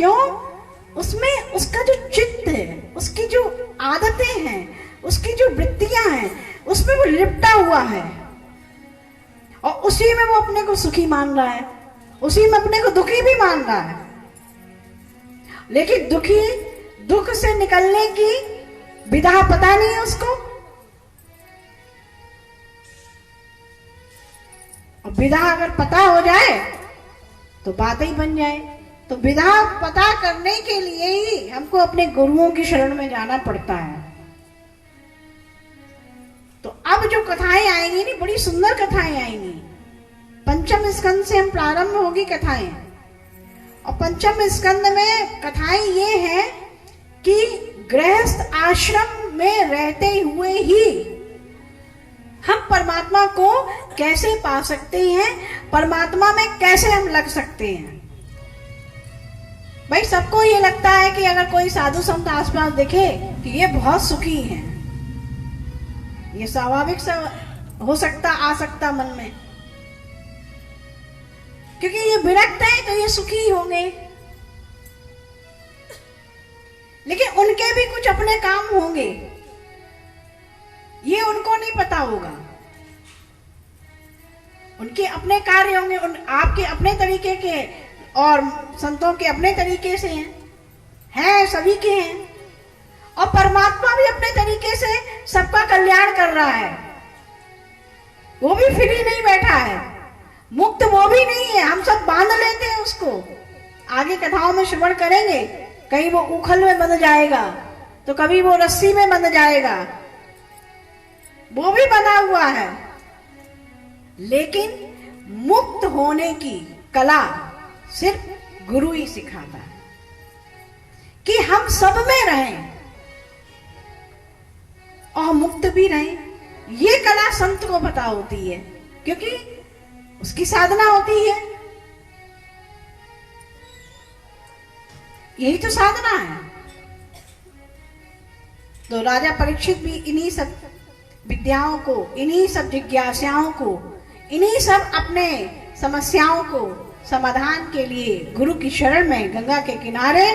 क्यों? उसमें उसका जो चित्त है, उसकी जो आदतें हैं, उसकी जो वृत्तियां हैं, उसमें वो लिपटा हुआ है और उसी में वो अपने को सुखी मान रहा है, उसी में अपने को दुखी भी मान रहा है। लेकिन दुख से निकलने की विधा पता नहीं है उसको। और विधा अगर पता हो जाए तो बात ही बन जाए। तो विधा पता करने के लिए ही हमको अपने गुरुओं की शरण में जाना पड़ता है। तो अब जो कथाएं आएंगी नी, बड़ी सुंदर कथाएं आएंगी। पंचम स्कंद से हम प्रारंभ होगी कथाएं, और पंचम स्कंद में कथाएं ये हैं कि गृहस्थ आश्रम में रहते हुए ही हम परमात्मा को कैसे पा सकते हैं, परमात्मा में कैसे हम लग सकते हैं। भाई सबको ये लगता है कि अगर कोई साधु संत आसपास दिखे कि ये बहुत सुखी हैं, ये स्वाभाविक सा हो सकता, आ सकता मन में, क्योंकि ये विरक्त है तो ये सुखी होंगे। लेकिन उनके भी कुछ अपने काम होंगे, ये उनको नहीं पता होगा। उनके अपने कार्य होंगे, आपके अपने तरीके के और संतों के अपने तरीके से हैं, सभी के हैं। और परमात्मा भी अपने तरीके से सबका कल्याण कर रहा है। वो भी फ्री नहीं बैठा है, मुक्त वो भी नहीं है। हम सब बांध लेते हैं उसको। आगे कथाओं में श्रवण करेंगे, कहीं वो उखल में बंध जाएगा तो कभी वो रस्सी में बंध जाएगा, वो भी बंधा हुआ है। लेकिन मुक्त होने की कला सिर्फ गुरु ही सिखाता है कि हम सब में रहें और मुक्त भी रहें। ये कला संत को पता होती है, क्योंकि उसकी साधना होती है। यही तो साधना है। तो राजा परीक्षित भी इन्हीं सब विद्याओं को, इन्हीं सब जिज्ञासाओं को, इन्हीं सब अपने समस्याओं को समाधान के लिए गुरु की शरण में गंगा के किनारे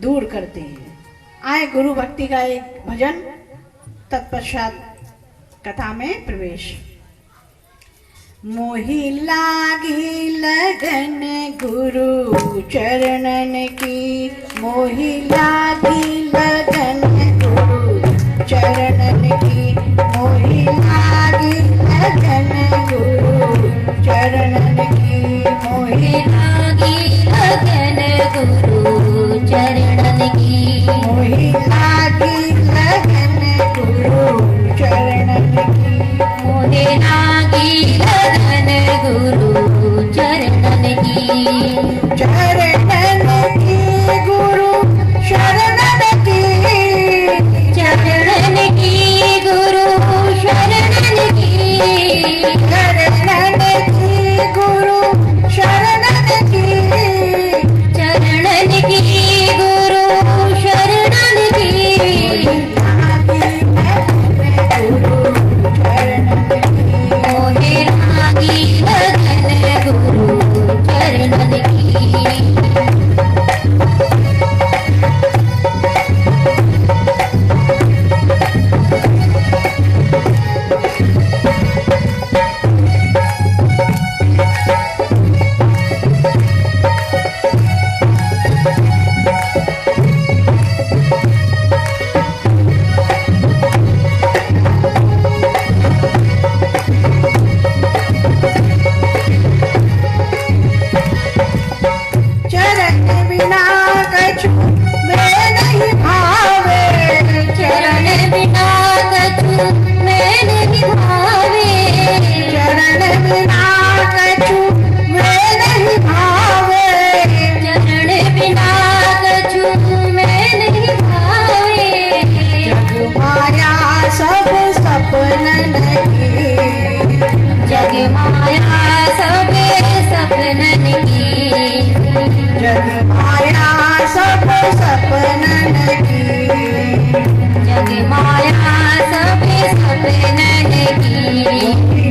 दूर करते हैं। आए गुरु भक्ति का एक भजन, तत्पश्चात कथा में प्रवेश। मोहि लागी लगन गुरु चरणन की, मोहि लागी लगन गुरु चरणन की, मोहि लागी लगन गुरु चरणन की, मोहि लागी लगन गुरु चरणन की, मोहि लागी लगन गुरु चरणन की, मोहे लागी लगन गुरु चरणन की, चरणन की गुरु शरणन की, चरणन की गुरु शरणन की, चरणन की गुरु शरणन की, चरणन की गुरु शरणन की, मोहे लागी लगन गुरु चरणन की।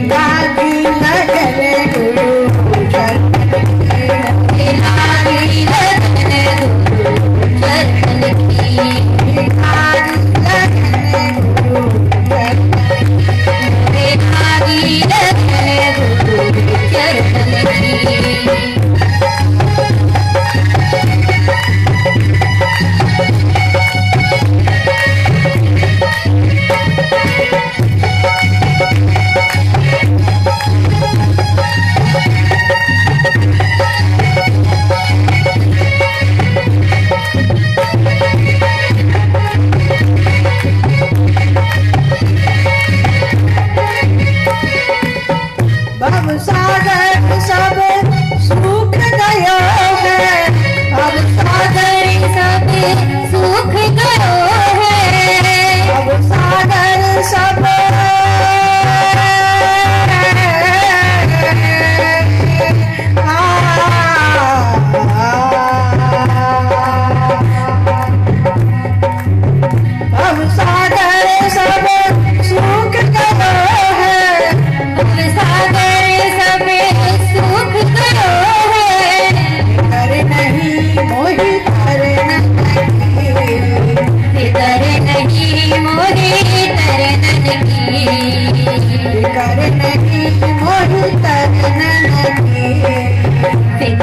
लागी लगन गुरु चरणन की।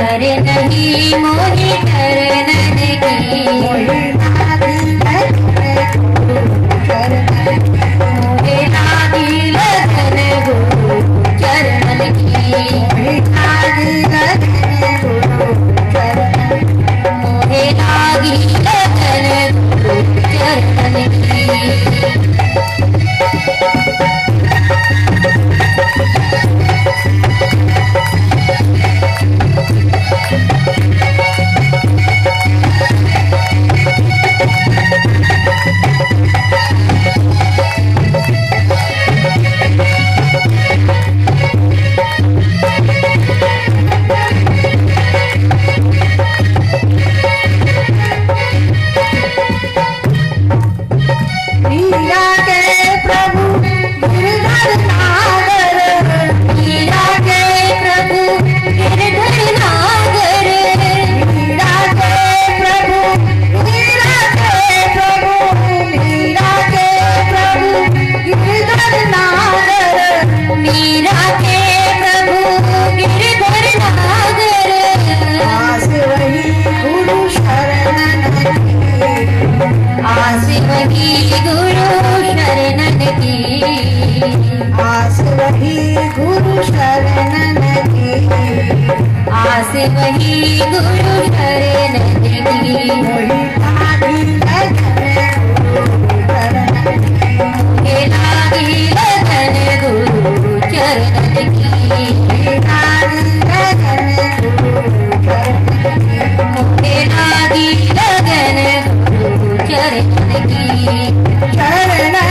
कर नहीं मोहि चरणन की मोहि लागी लगन गुरु चरणन मोहि लागी लगन गुरु चरणन की मोहि लागी लगन गुरु चरणन मोहि लागी लगन गुरु चरणन की मीरा के प्रभु गिरधर नागर मीरा के प्रभु गिरधर नागर मीरा के प्रभु मीरा के प्रभु मीरा के प्रभु गिरधर नागर मीरा के प्रभु गिरधर नागर आस वही गुरु शरणन की आस वही गुरु शरणन की आस वही गुरु शरणन की आस वही गुरु शरणन की मोहि लागी लगन गुरु चरणन मोहि लागी लगन गुरु चरणन की मोहि लागी लगन गुरु चरणन की चरणन की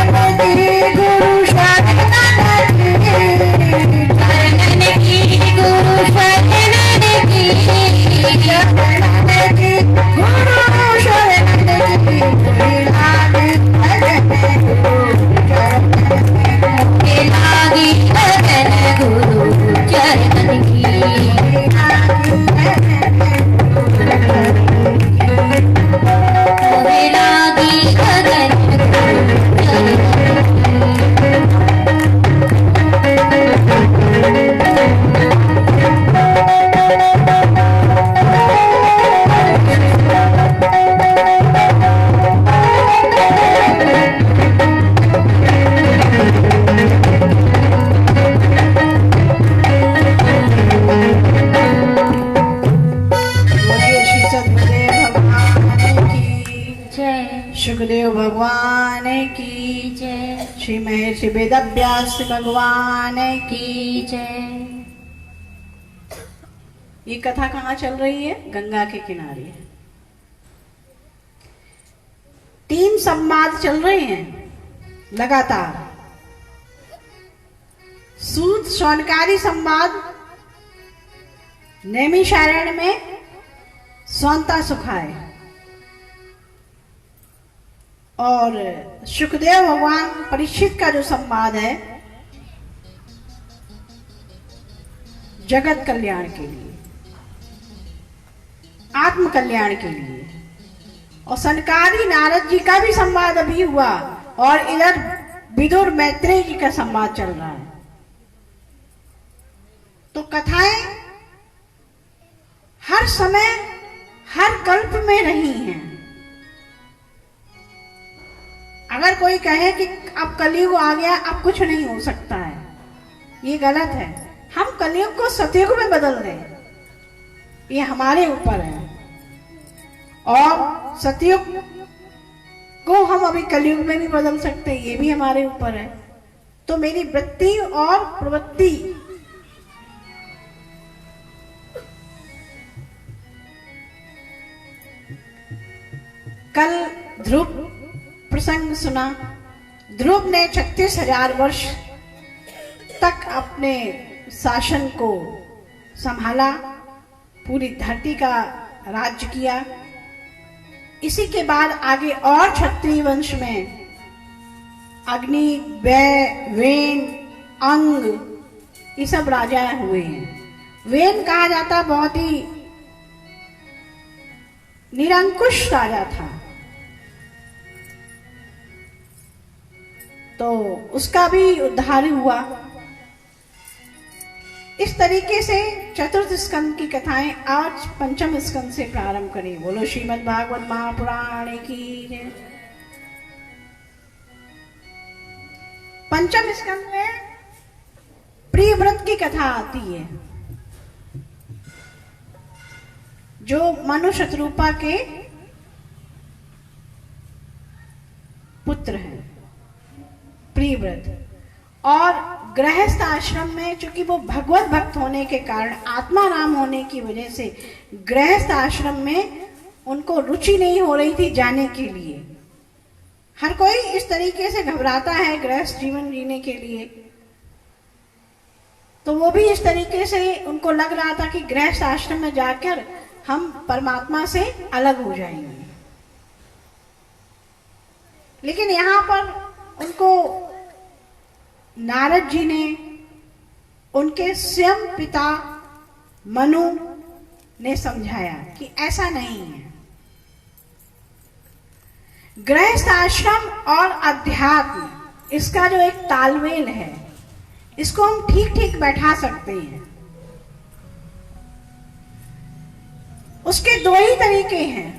गुरु शरणन की चरणन की गुरु शरणन की चरणन की गुरु शरणन की मोहि लागी लगन गुरु चरणन मोहि लागी लगन गुरु चरणन की मोहि लागी लगन गुरु चरणन की बोलिए श्री सद्गुरुदेव भगवान की जय सुखदेव भगवान की जय श्री महर्षि वेदव्यास भगवान की की जय ये कथा कहाँ चल रही है? गंगा के किनारे 3 संवाद चल रहे हैं लगातार। सूत शौनकारी संवाद नैमिषारण्य में स्वंता सुखाए और सुखदेव भगवान परीक्षित का जो संवाद है जगत कल्याण के लिए, आत्म कल्याण के लिए। और सनकादि नारद जी का भी संवाद अभी हुआ और इधर विदुर मैत्रेय जी का संवाद चल रहा है। तो कथाएं हर समय हर कल्प में रही हैं। अगर कोई कहे कि अब कलयुग आ गया, अब कुछ नहीं हो सकता है, ये गलत है। हम कलयुग को सतयुग में बदल दें, ये हमारे ऊपर है। और सतयुग को हम अभी कलयुग में भी बदल सकते हैं, ये भी हमारे ऊपर है। तो मेरी वृत्ति और प्रवृत्ति कल ध्रुव प्रसंग सुना। ध्रुव ने 36,000 वर्ष तक अपने शासन को संभाला, पूरी धरती का राज्य किया। इसी के बाद आगे और क्षत्रिय वंश में अग्नि, वै, वेन, अंग, ये सब राजा हुए हैं। वेन कहा जाता बहुत ही निरंकुश राजा था, तो उसका भी उद्धार हुआ। इस तरीके से चतुर्थ स्कंद की कथाएं आज पंचम स्कंद से प्रारंभ करें। बोलो श्रीमद् भागवत महापुराण की जय। पंचम स्कंद में प्रियव्रत की कथा आती है, जो मनु शत्रुपा के पुत्र हैं, प्रियव्रत। और गृहस्थ आश्रम में चूंकि वो भगवत भक्त होने के कारण, आत्मा राम होने की वजह से गृहस्थ आश्रम में उनको रुचि नहीं हो रही थी जाने के लिए। हर कोई इस तरीके से घबराता है गृहस्थ जीवन जीने के लिए, तो वो भी इस तरीके से उनको लग रहा था कि गृहस्थ आश्रम में जाकर हम परमात्मा से अलग हो जाएंगे। लेकिन यहाँ पर उनको नारद जी ने, उनके स्वयं पिता मनु ने समझाया कि ऐसा नहीं है। गृहस्थ आश्रम और अध्यात्म, इसका जो एक तालमेल है, इसको हम ठीक ठीक बैठा सकते हैं। उसके दो ही तरीके हैं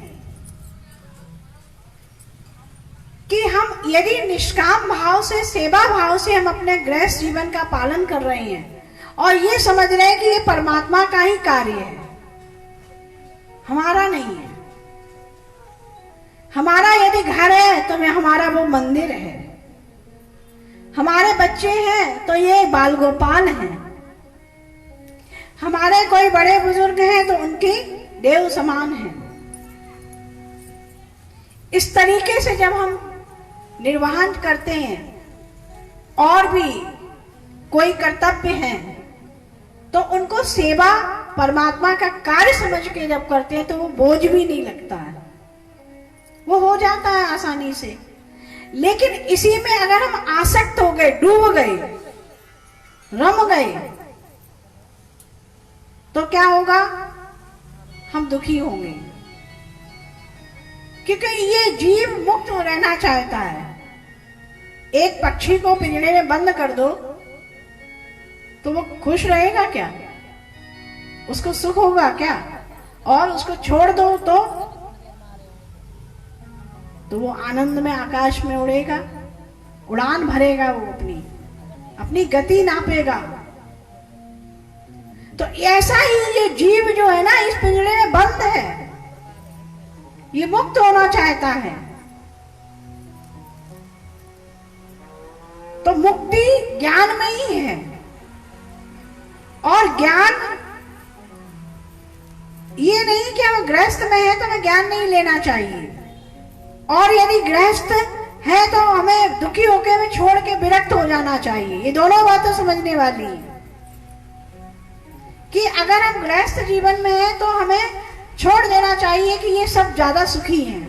कि हम यदि निष्काम भाव से, सेवा भाव से हम अपने गृहस्थ जीवन का पालन कर रहे हैं और ये समझ रहे हैं कि ये परमात्मा का ही कार्य है, हमारा नहीं है। हमारा यदि घर है तो हमारा वो मंदिर है, हमारे बच्चे हैं तो ये बाल गोपाल हैं, हमारे कोई बड़े बुजुर्ग हैं तो उनकी देव समान है। इस तरीके से जब हम निर्वहन करते हैं और भी कोई कर्तव्य है तो उनको सेवा परमात्मा का कार्य समझ के जब करते हैं तो वो बोझ भी नहीं लगता है, वो हो जाता है आसानी से। लेकिन इसी में अगर हम आसक्त हो गए, डूब गए, रम गए, तो क्या होगा? हम दुखी होंगे, क्योंकि ये जीव मुक्त रहना चाहता है। एक पक्षी को पिंजरे में बंद कर दो तो वो खुश रहेगा क्या? उसको सुख होगा क्या? और उसको छोड़ दो तो वो आनंद में आकाश में उड़ेगा, उड़ान भरेगा, वो अपनी गति नापेगा। तो ऐसा ही ये जीव जो है ना, इस पिंजरे में बंद है, ये मुक्त होना चाहता है। तो मुक्ति ज्ञान में ही है, और ज्ञान ये नहीं कि हम गृहस्थ में है तो हमें ज्ञान नहीं लेना चाहिए, और यदि गृहस्थ है तो हमें दुखी होकर हमें छोड़ के विरक्त हो जाना चाहिए। ये दोनों बातें समझने वाली है कि अगर हम गृहस्थ जीवन में हैं तो हमें छोड़ देना चाहिए कि ये सब ज्यादा सुखी हैं,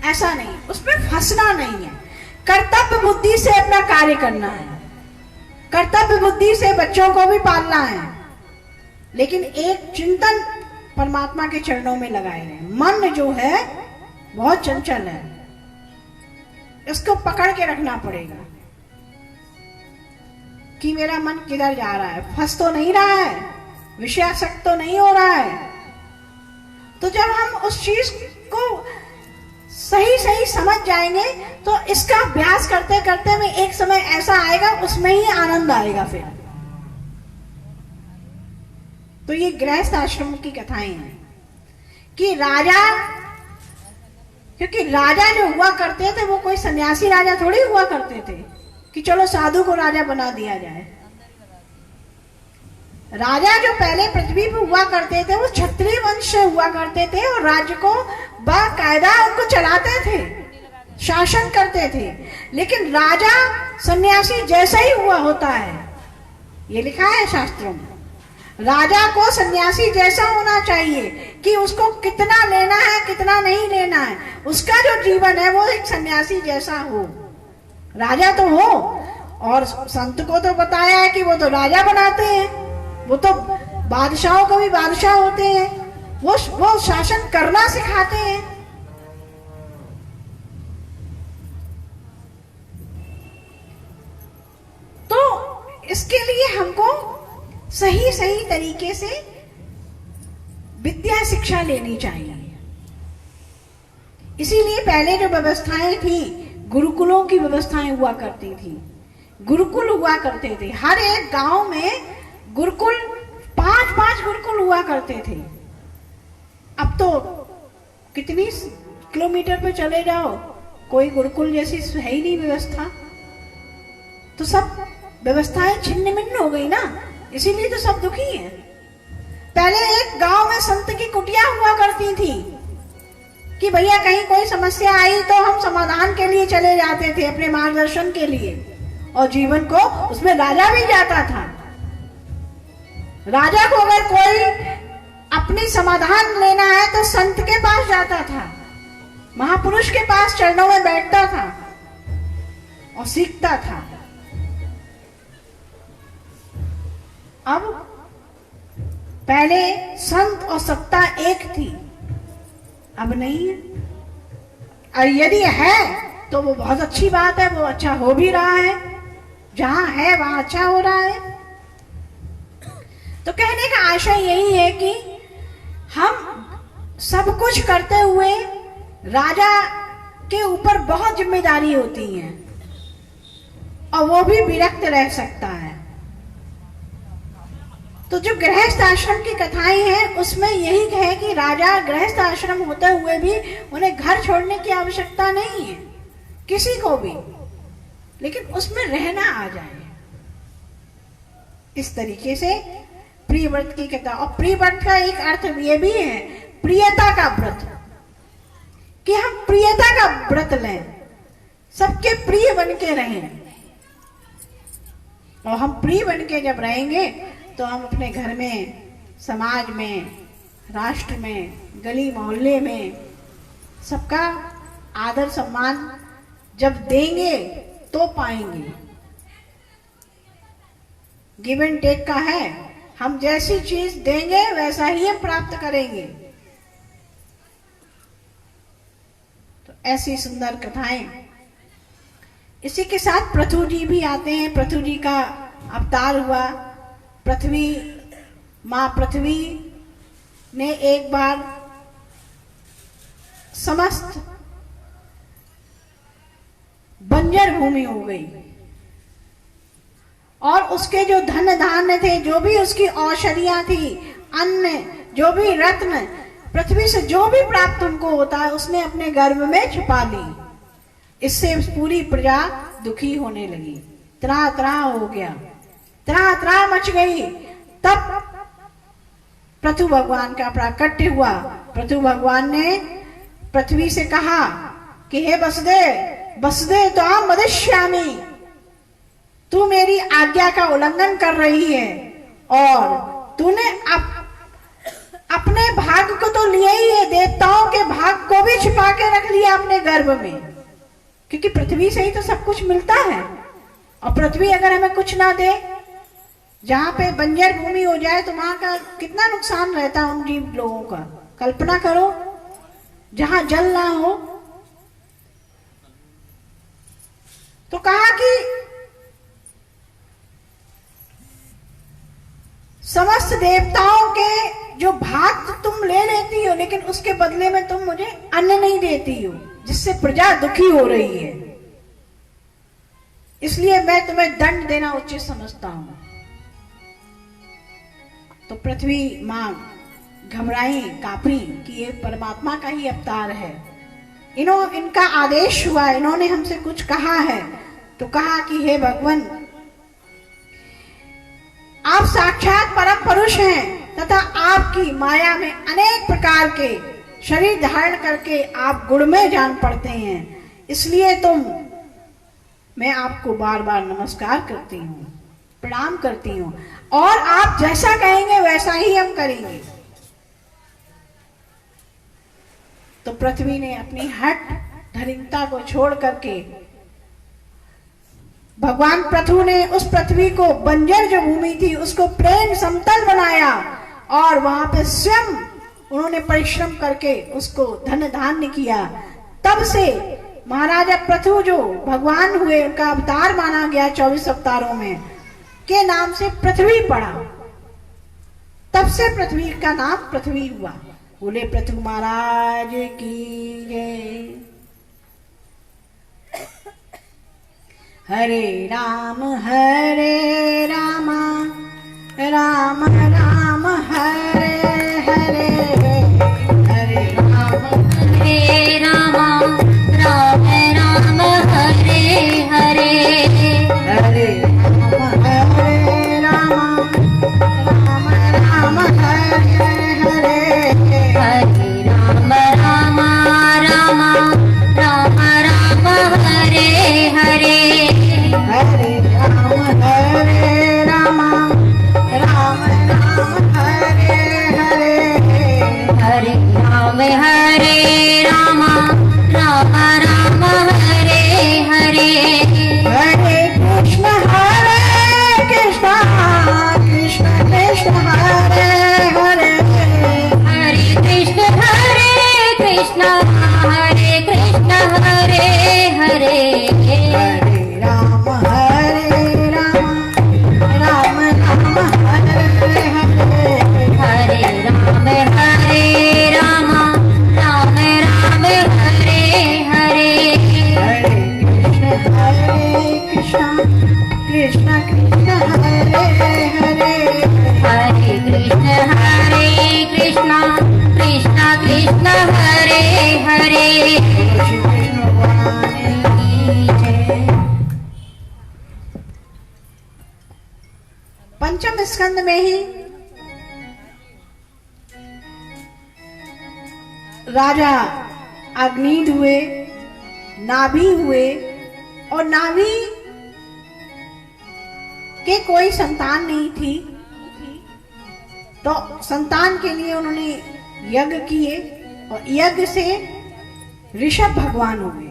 ऐसा नहीं, उसमें फंसना नहीं है। कर्तव्य बुद्धि से अपना कार्य करना है, कर्तव्य बुद्धि से बच्चों को भी पालना है, लेकिन एक चिंतन परमात्मा के चरणों में लगाए रहे। मन जो है बहुत चंचल है, इसको पकड़ के रखना पड़ेगा कि मेरा मन किधर जा रहा है, फंस तो नहीं रहा है, विषयासक्त तो नहीं हो रहा है। तो जब हम उस चीज को सही सही समझ जाएंगे तो इसका अभ्यास करते करते में एक समय ऐसा आएगा, उसमें ही आनंद आएगा फिर। तो ये गृहस्थ आश्रम की कथाएं हैं कि राजा, क्योंकि राजा जो हुआ करते थे वो कोई सन्यासी राजा थोड़ी हुआ करते थे कि चलो साधु को राजा बना दिया जाए। राजा जो पहले पृथ्वी पर हुआ करते थे वो क्षत्रिय वंश से हुआ करते थे और राज्य को बाकायदा उनको चलाते थे, शासन करते थे। लेकिन राजा सन्यासी जैसा ही हुआ होता है, ये लिखा है शास्त्रों में। राजा को सन्यासी जैसा होना चाहिए कि उसको कितना लेना है कितना नहीं लेना है, उसका जो जीवन है वो एक सन्यासी जैसा हो। राजा तो हो, और संत को तो बताया है कि वो तो राजा बनाते हैं, वो तो बादशाहों को भी बादशाह होते हैं, वो शासन करना सिखाते हैं। तो इसके लिए सही तरीके से विद्या शिक्षा लेनी चाहिए। इसीलिए पहले जो व्यवस्थाएं थी, गुरुकुलों की व्यवस्थाएं हुआ करती थी, गुरुकुल हुआ करते थे। हर एक गांव में गुरुकुल, 5-5 गुरुकुल हुआ करते थे। अब तो कितनी किलोमीटर पे चले जाओ, कोई गुरुकुल जैसी है ही नहीं व्यवस्था। तो सब व्यवस्थाएं छिन्न भिन्न हो गई ना, इसीलिए तो सब दुखी हैं। पहले एक गांव में संत की कुटिया हुआ करती थी कि भैया कहीं कोई समस्या आई तो हम समाधान के लिए चले जाते थे, अपने मार्गदर्शन के लिए, और जीवन को उसमें राजा भी जाता था। राजा को अगर कोई अपनी समाधान लेना है तो संत के पास जाता था, महापुरुष के पास चरणों में बैठता था और सीखता था। अब पहले संत और सत्ता एक थी, अब नहीं है। और यदि है तो वो बहुत अच्छी बात है, वो अच्छा हो भी रहा है, जहां है वहां अच्छा हो रहा है। तो कहने का आशय यही है कि हम सब कुछ करते हुए राजा के ऊपर बहुत जिम्मेदारी होती है और वो भी विरक्त रह सकता है। तो जो गृहस्थ आश्रम की कथाएं हैं उसमें यही है कि राजा गृहस्थ आश्रम होते हुए भी उन्हें घर छोड़ने की आवश्यकता नहीं है किसी को भी, लेकिन उसमें रहना आ जाए। इस तरीके से प्रिय व्रत की कथा, और प्रिय व्रत का एक अर्थ ये भी है प्रियता का व्रत, कि हम प्रियता का व्रत लें, सबके प्रिय बन के रहें। और हम प्रिय बन के जब रहेंगे तो हम अपने घर में, समाज में, राष्ट्र में, गली मोहल्ले में सबका आदर सम्मान जब देंगे तो पाएंगे। गिव एंड टेक का है, हम जैसी चीज देंगे वैसा ही हम प्राप्त करेंगे। तो ऐसी सुंदर कथाएं। इसी के साथ पृथु जी भी आते हैं। पृथु जी का अवतार हुआ। पृथ्वी, मां पृथ्वी ने एक बार समस्त बंजर भूमि हो गई और उसके जो धन धान्य थे, जो भी उसकी औषधियां थी, अन्न, जो भी रत्न, पृथ्वी से जो भी प्राप्त उनको होता है, उसने अपने गर्भ में छिपा ली। इससे पूरी प्रजा दुखी होने लगी, त्राह त्राह हो गया, त्राह त्राह मच गई। तब पृथु भगवान का प्राकट्य हुआ। पृथु भगवान ने पृथ्वी से कहा कि हे वसुदेव त्वां वदिष्यामि, तू मेरी आज्ञा का उल्लंघन कर रही है और तूने अपने भाग को तो लिया ही है, देवताओं के भाग को भी छिपा के रख लिया अपने गर्भ में, क्योंकि पृथ्वी से ही तो सब कुछ मिलता है। और पृथ्वी अगर हमें कुछ ना दे, जहां पे बंजर भूमि हो जाए तो वहां का कितना नुकसान रहता है उन जीव लोगों का। कल्पना करो, जहां जल ना हो। तो कहा कि समस्त देवताओं के जो भाग तुम ले लेती हो, लेकिन उसके बदले में तुम मुझे अन्न नहीं देती हो, जिससे प्रजा दुखी हो रही है, इसलिए मैं तुम्हें दंड देना उचित समझता हूं। तो पृथ्वी मां घबराई, कांपी कि ये परमात्मा का ही अवतार है, इनका आदेश हुआ, इन्होंने हमसे कुछ कहा है। तो कहा कि हे भगवान, आप साक्षात परम पुरुष हैं तथा आपकी माया में अनेक प्रकार के शरीर धारण करके आप गुणमय जान पड़ते हैं, इसलिए मैं आपको बार बार नमस्कार करती हूँ, प्रणाम करती हूँ, और आप जैसा कहेंगे वैसा ही हम करेंगे। तो पृथ्वी ने अपनी हठ धर्मिकता को छोड़ करके, भगवान पृथु ने उस पृथ्वी को, बंजर जो भूमि थी, उसको प्लेन समतल बनाया और वहां पे स्वयं उन्होंने परिश्रम करके उसको धन धान्य किया। तब से महाराजा पृथु जो भगवान हुए, उनका अवतार माना गया 24 अवतारों में, के नाम से पृथ्वी पड़ा। से पृथ्वी का नाम पृथ्वी हुआ। बोले पृथ्वी महाराज की जय। हरे राम राम राम हरे हरे, हरे राम हरे रामा राम राम हरे हरे, हरे राम राम हरे हरे, हरे राम राम राम राम राम हरे हरे, हरे राम राम हरे हरे, हरे राम हरे राम राम राम हरे हरे, हरे कृष्ण कृष्ण कृष्ण हरे हरे, हरे कृष्ण हरे कृष्ण हरे हरे, हरे राम राम हरे हरे, हरे राम राम राम हरे हरे, हरे कृष्ण कृष्ण कृष्ण हरे हरे, हरे कृष्ण कृष्ण कृष्ण हरे हरे। श्री कृष्ण भगवान की जय। पंचम स्कंद में ही राजा अग्निद हुए, नाभि हुए, और नाभि के कोई संतान नहीं थी, तो संतान के लिए उन्होंने यज्ञ किए और यज्ञ से ऋषभ भगवान हुए।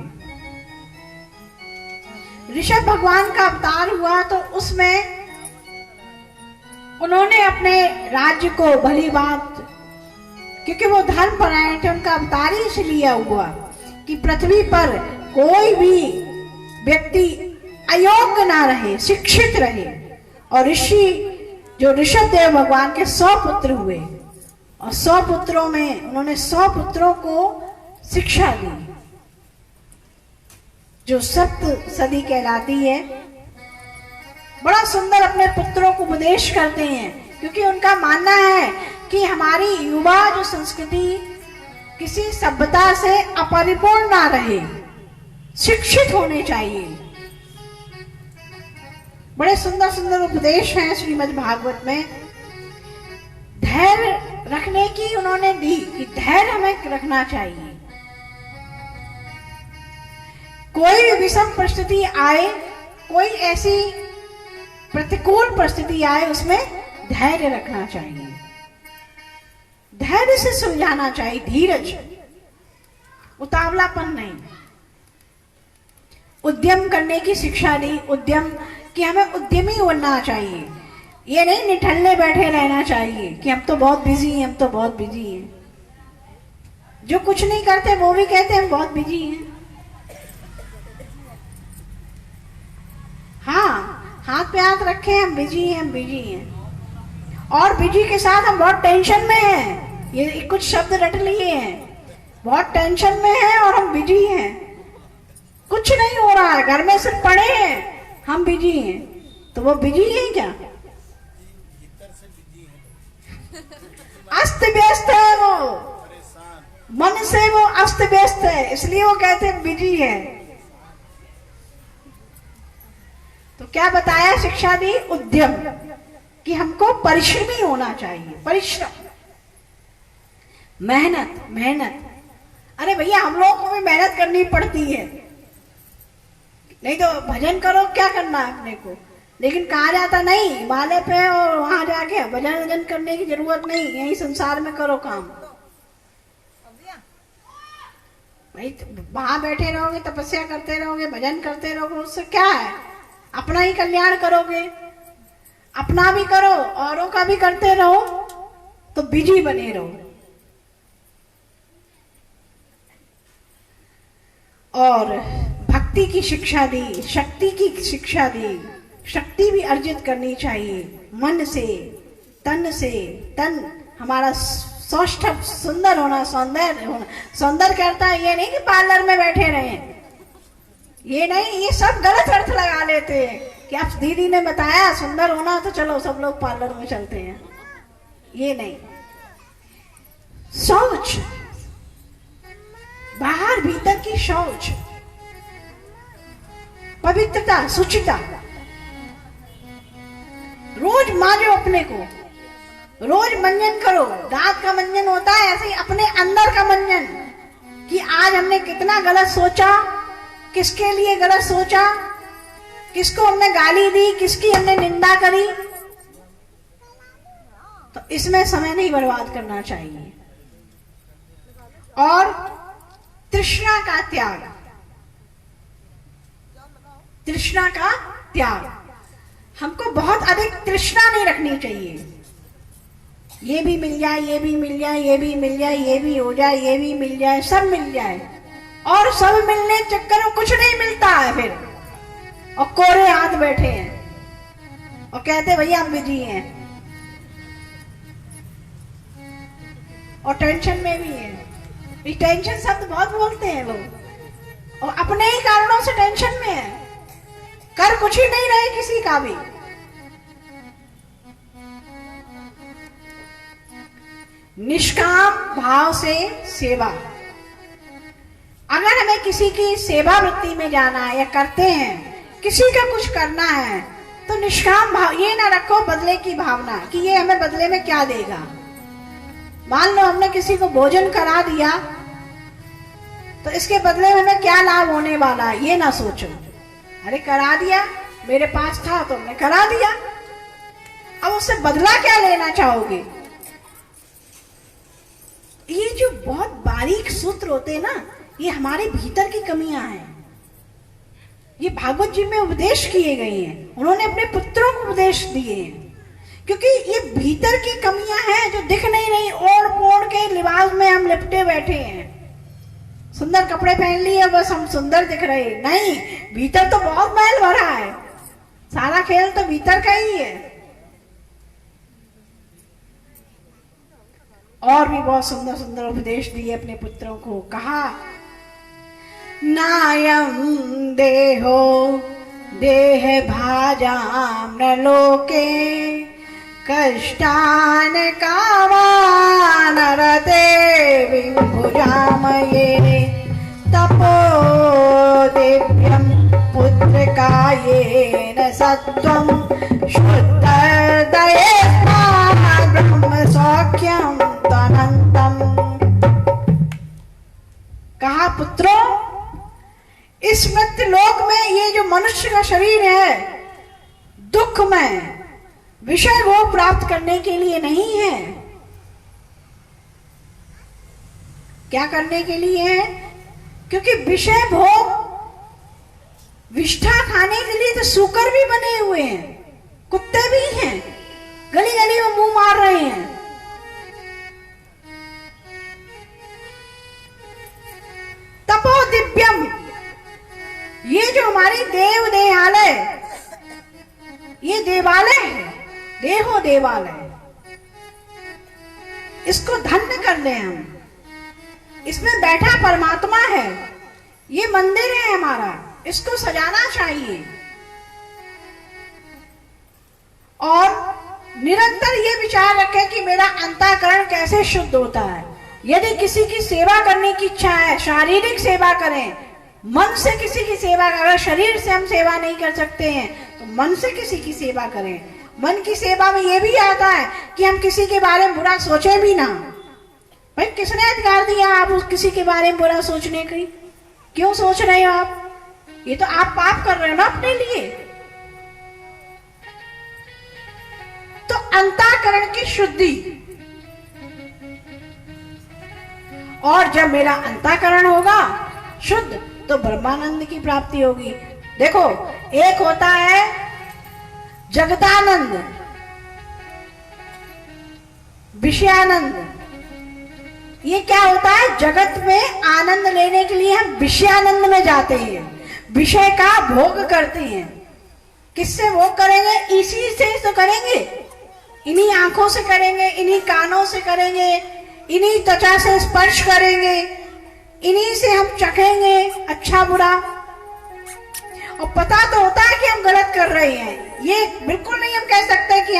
ऋषभ भगवान का अवतार हुआ तो उसमें उन्होंने अपने राज्य को भली बात, क्योंकि वो धर्म परायण थे, उनका अवतार ही इसलिए हुआ कि पृथ्वी पर कोई भी व्यक्ति अयोग्य ना रहे, शिक्षित रहे। और ऋषि जो ऋषभ देव भगवान के 100 पुत्र हुए और 100 पुत्रों में उन्होंने 100 पुत्रों को शिक्षा दी, जो सप्त सदी कहलाती है। बड़ा सुंदर अपने पुत्रों को उपदेश करते हैं, क्योंकि उनका मानना है कि हमारी युवा जो संस्कृति किसी सभ्यता से अपरिपूर्ण ना रहे, शिक्षित होने चाहिए। बड़े सुंदर सुंदर उपदेश हैं श्रीमद् भागवत में। धैर्य रखने की उन्होंने दी कि धैर्य हमें रखना चाहिए। कोई भी विषम परिस्थिति आए, कोई ऐसी प्रतिकूल परिस्थिति आए, उसमें धैर्य रखना चाहिए, धैर्य से सुलझाना चाहिए, धीरज, उतावलापन नहीं। उद्यम करने की शिक्षा दी, उद्यम कि हमें उद्यमी बनना चाहिए, ये नहीं निठल्ले बैठे रहना चाहिए कि हम तो बहुत बिजी हैं, हम तो बहुत बिजी हैं। जो कुछ नहीं करते वो भी कहते हैं हम बहुत बिजी हैं। हाँ, हाथ पे हाथ रखे हम बिजी हैं, हम बिजी हैं। और बिजी के साथ हम बहुत टेंशन में हैं, ये कुछ शब्द रट लिए हैं, बहुत टेंशन में हैं और हम बिजी हैं। कुछ नहीं हो रहा है, घर में सिर्फ पड़े हैं, हम बिजी हैं। तो वो बिजी है क्या? अस्त व्यस्त है वो, मन से वो अस्त व्यस्त है, इसलिए वो कहते हैं बिजी है। तो क्या बताया शिक्षा दी? उद्यम, कि हमको परिश्रमी होना चाहिए, परिश्रम, मेहनत, मेहनत। अरे भैया हम लोगों को भी मेहनत करनी पड़ती है, नहीं तो भजन करो क्या करना है अपने को। लेकिन कहा जाता नहीं हिमालय पे और वहां जाके भजन वजन करने की जरूरत नहीं, यही संसार में करो काम। भाई वहां बैठे रहोगे, तपस्या करते रहोगे, भजन करते रहोगे, उससे क्या है? अपना ही कल्याण करोगे, अपना भी करो औरों का भी करते रहो, तो बिजी बने रहो। और भक्ति की शिक्षा दी, शक्ति की शिक्षा दी, शक्ति भी अर्जित करनी चाहिए मन से, तन से, तन हमारा सौष्ठव सुंदर होना, सौंदर्य होना। सौंदर्य करता है ये नहीं कि पार्लर में बैठे रहे, ये नहीं, ये सब गलत अर्थ लगा लेते हैं कि आप दीदी ने बताया सुंदर होना तो चलो सब लोग पार्लर में चलते हैं, ये नहीं। शौच, बाहर भीतर की शौच, पवित्रता, शुचिता। रोज मांजो अपने को, रोज मंजन करो। दांत का मंजन होता है, ऐसे ही अपने अंदर का मंजन कि आज हमने कितना गलत सोचा, किसके लिए गलत सोचा, किसको हमने गाली दी, किसकी हमने निंदा करी। तो इसमें समय नहीं बर्बाद करना चाहिए। और तृष्णा का त्याग, तृष्णा का त्याग। हमको बहुत अधिक तृष्णा नहीं रखनी चाहिए। ये भी मिल जाए, ये भी मिल जाए, ये भी मिल जाए, ये भी हो जाए, ये भी मिल जाए, सब मिल जाए, और सब मिलने चक्कर में कुछ नहीं मिलता है फिर, और कोरे हाथ बैठे हैं और कहते भैया हम बिजी हैं, और टेंशन में भी है। ये टेंशन शब्द बहुत बोलते हैं लोग, और अपने ही कारणों से टेंशन में है, कर कुछ ही नहीं रहे किसी का भी। निष्काम भाव से सेवा। अगर हमें किसी की सेवा वृत्ति में जाना है या करते हैं, किसी का कुछ करना है, तो निष्काम भाव, ये ना रखो बदले की भावना कि ये हमें बदले में क्या देगा। मान लो हमने किसी को भोजन करा दिया तो इसके बदले में हमें क्या लाभ होने वाला है, ये ना सोचो। अरे करा दिया, मेरे पास था तो हमने करा दिया, अब उससे बदला क्या लेना चाहोगे। ये जो बहुत बारीक सूत्र होते हैं ना, ये हमारे भीतर की कमियां हैं। ये भागवत जी में उपदेश किए गए हैं, उन्होंने अपने पुत्रों को उपदेश दिए हैं, क्योंकि ये भीतर की कमियां हैं जो दिख नहीं रही। ओढ़ पोढ़ के लिबास में हम लिपटे बैठे हैं, सुंदर कपड़े पहन लिए बस हम सुंदर दिख रहे, नहीं, भीतर तो बहुत मैल भरा है। सारा खेल तो भीतर का ही है। और भी बहुत सुंदर सुंदर उपदेश दिए अपने पुत्रों को। कहा नायम देहो देह भाजाम न लोके कष्टान कामान रते विभुजामये तपो दिव्यम पुत्र कायेन सत्वम शुद्ध दये ब्रह्म सौख्यम तनंतम। कहा पुत्रों, इस मृत्यु लोक में ये जो मनुष्य का शरीर है दुख में विषय भोग प्राप्त करने के लिए नहीं है। क्या करने के लिए है? क्योंकि विषय भोग विष्ठा खाने के लिए तो सूकर भी बने हुए हैं, कुत्ते भी हैं, गली गली में मुंह मार रहे हैं। तपो दिव्यम, ये जो हमारी देव देहालय, ये देवालय है, देहो देवालय, इसको धन्य कर ले हम। इसमें बैठा परमात्मा है, ये मंदिर है हमारा, इसको सजाना चाहिए। और निरंतर ये विचार रखें कि मेरा अंतःकरण कैसे शुद्ध होता है। यदि किसी की सेवा करने की इच्छा है, शारीरिक सेवा करें, मन से किसी की सेवा करें। अगर शरीर से हम सेवा नहीं कर सकते हैं तो मन से किसी की सेवा करें। मन की सेवा में यह भी आता है कि हम किसी के बारे में बुरा सोचें भी ना। भाई किसने अधिकार दिया आप उस किसी के बारे में बुरा सोचने की? क्यों सोच रहे हो आप? ये तो आप पाप कर रहे हो ना अपने लिए। तो अंतःकरण की शुद्धि, और जब मेरा अंतःकरण होगा शुद्ध तो ब्रह्मानंद की प्राप्ति होगी। देखो, एक होता है जगदानंद, विषयानंद। ये क्या होता है? जगत में आनंद लेने के लिए हम विषयानंद में जाते हैं, विषय का भोग करते हैं। किससे भोग करेंगे? इसी से तो करेंगे। इन्हीं आंखों से करेंगे, इन्हीं कानों से करेंगे, इन्हीं त्वचा से स्पर्श करेंगे, इन्हीं से हम चखेंगे अच्छा बुरा। और पता तो होता है कि हम गलत कर रहे हैं, ये बिल्कुल नहीं हम कह सकते कि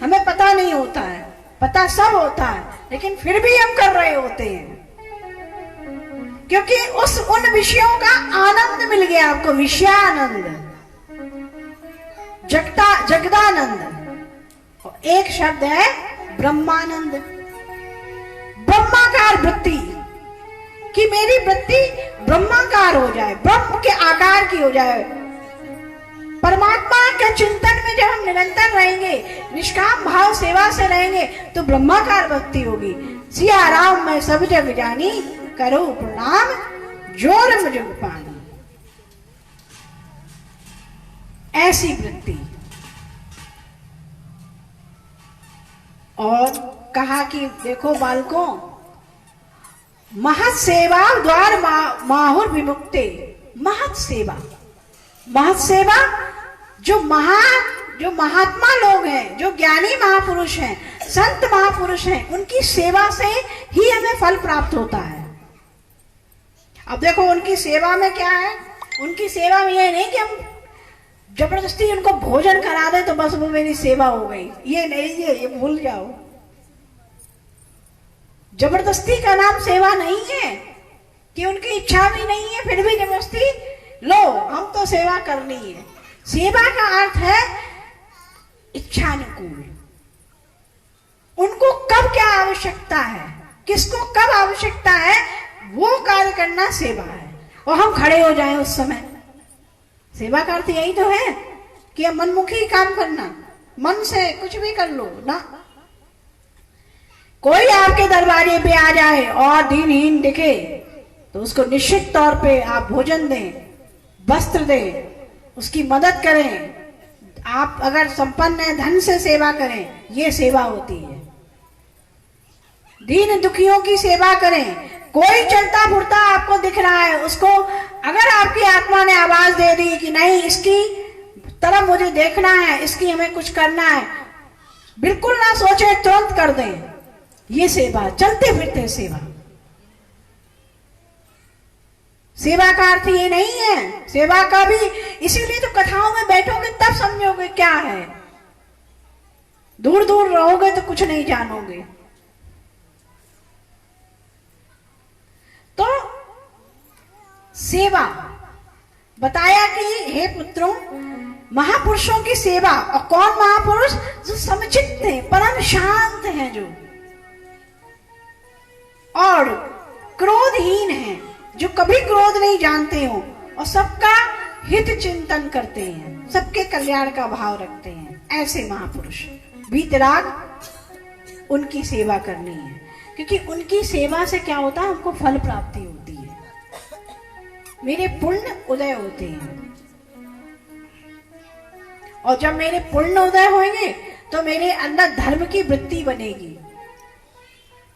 हमें पता नहीं होता है, पता सब होता है, लेकिन फिर भी हम कर रहे होते हैं क्योंकि उन विषयों का आनंद मिल गया आपको, विषयानंद, जगदानंद। और एक शब्द है ब्रह्मानंद, ब्रह्माकार वृत्ति, कि मेरी वृत्ति ब्रह्माकार हो जाए, ब्रह्म के आकार की हो जाए। परमात्मा के चिंतन में जब हम निरंतर रहेंगे, निष्काम भाव सेवा से रहेंगे, तो ब्रह्माकार वृत्ति होगी। सिया राम मैं सब जग जानी, करो प्रणाम जोर मुझ पानी। ऐसी वृत्ति। और कहा कि देखो बालकों, महत सेवा द्वार माहुर विमुक्ते। महत सेवा, महत सेवा, जो महात्मा लोग हैं, जो ज्ञानी महापुरुष हैं, संत महापुरुष हैं, उनकी सेवा से ही हमें फल प्राप्त होता है। अब देखो उनकी सेवा में क्या है, उनकी सेवा में ये नहीं कि हम जबरदस्ती उनको भोजन करा दे तो बस वो मेरी सेवा हो गई, ये नहीं, ये भूल जाओ। जबरदस्ती का नाम सेवा नहीं है, कि उनकी इच्छा भी नहीं है फिर भी जबरदस्ती लो हम तो सेवा करनी है। सेवा का अर्थ है इच्छानुकूल, उनको कब क्या आवश्यकता है, किसको कब आवश्यकता है, वो कार्य करना सेवा है। और हम खड़े हो जाएं उस समय, सेवा का अर्थ यही तो है कि हम मनमुखी काम करना, मन से कुछ भी कर लो ना। कोई आपके दरबारे पे आ जाए और दीनहीन दिखे तो उसको निश्चित तौर पे आप भोजन दें, वस्त्र दें, उसकी मदद करें। आप अगर संपन्न है धन से सेवा करें, ये सेवा होती है। दीन दुखियों की सेवा करें। कोई चलता फुरता आपको दिख रहा है, उसको अगर आपकी आत्मा ने आवाज दे दी कि नहीं इसकी तरफ मुझे देखना है, इसकी हमें कुछ करना है, बिल्कुल ना सोचे, तुरंत कर दें। ये सेवा, चलते फिरते सेवा। सेवा का अर्थ ये नहीं है, सेवा का भी, इसीलिए तो कथाओं में बैठोगे तब समझोगे क्या है, दूर दूर रहोगे तो कुछ नहीं जानोगे। तो सेवा बताया कि हे पुत्रों, महापुरुषों की सेवा। और कौन महापुरुष? जो समचित्त हैं, परम शांत हैं, जो और क्रोधहीन हैं, जो कभी क्रोध नहीं जानते हो और सबका हित चिंतन करते हैं, सबके कल्याण का भाव रखते हैं। ऐसे महापुरुष वीतराग, उनकी सेवा करनी है, क्योंकि उनकी सेवा से क्या होता है, हमको फल प्राप्ति होती है, मेरे पुण्य उदय होते हैं। और जब मेरे पुण्य उदय होंगे तो मेरे अंदर धर्म की वृत्ति बनेगी,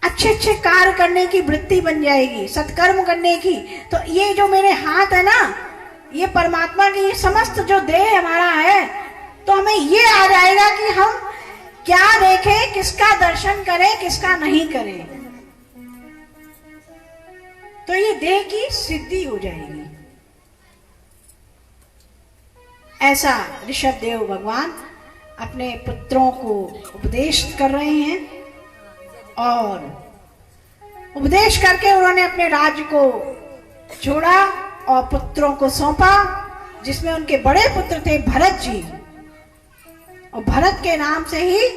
अच्छे अच्छे कार्य करने की वृत्ति बन जाएगी, सत्कर्म करने की। तो ये जो मेरे हाथ है ना, ये परमात्मा की ये समस्त जो देह हमारा है, तो हमें ये आ जाएगा कि हम क्या देखें, किसका दर्शन करें, किसका नहीं करें। तो ये देह की सिद्धि हो जाएगी। ऐसा ऋषभ देव भगवान अपने पुत्रों को उपदेश कर रहे हैं, और उपदेश करके उन्होंने अपने राज्य को छोड़ा और पुत्रों को सौंपा, जिसमें उनके बड़े पुत्र थे भरत जी। और भरत के नाम से ही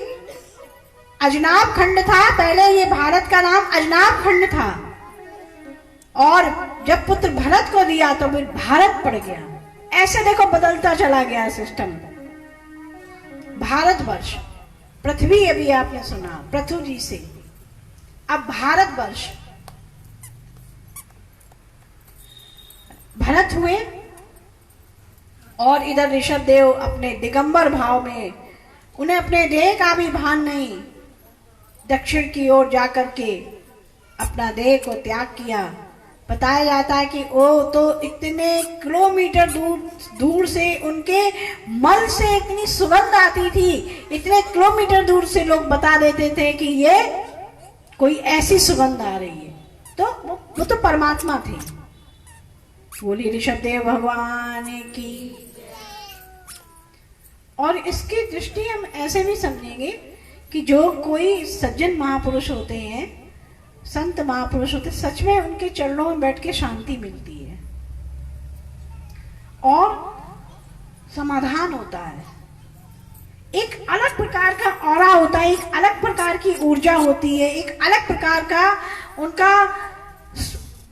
अजनाब खंड था, पहले ये भारत का नाम अजनाब खंड था, और जब पुत्र भरत को दिया तो फिर भारत पड़ गया। ऐसे देखो बदलता चला गया सिस्टम। भारतवर्ष, पृथ्वी अभी आपने सुना पृथु जी से, अब भारतवर्ष, भरत हुए। और इधर ऋषभ देव अपने दिगंबर भाव में, उन्हें अपने देह का भी भान नहीं, दक्षिण की ओर जाकर के अपना देह को त्याग किया, बताया जाता है कि वो तो इतने किलोमीटर दूर से उनके मल से इतनी सुगंध आती थी, इतने किलोमीटर दूर से लोग बता देते थे कि ये कोई ऐसी सुगंध आ रही है। तो वो तो परमात्मा थे। बोली ऋषभदेव भगवान की। और इसकी दृष्टि हम ऐसे भी समझेंगे कि जो कोई सज्जन महापुरुष होते हैं, संत महापुरुष होते, सच में उनके चरणों में बैठ के शांति मिलती है और समाधान होता है। एक अलग प्रकार का ऑरा होता है, एक अलग प्रकार की ऊर्जा होती है, एक अलग प्रकार का उनका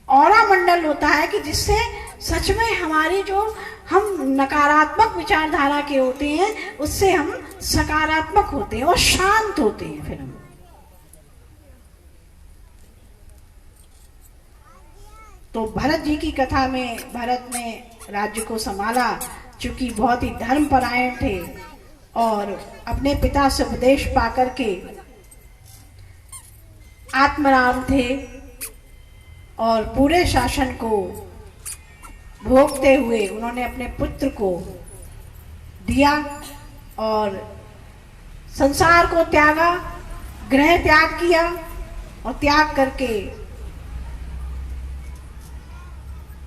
ऑरा मंडल होता है कि जिससे सच में हमारी जो हम नकारात्मक विचारधारा के होते हैं उससे हम सकारात्मक होते हैं और शांत होते हैं। फिर हम तो भरत जी की कथा में भरत ने राज्य को संभाला, चूंकि बहुत ही धर्मपरायण थे और अपने पिता से उपदेश पाकर के आत्मराम थे और पूरे शासन को भोगते हुए उन्होंने अपने पुत्र को दिया और संसार को त्यागा, गृह त्याग किया और त्याग करके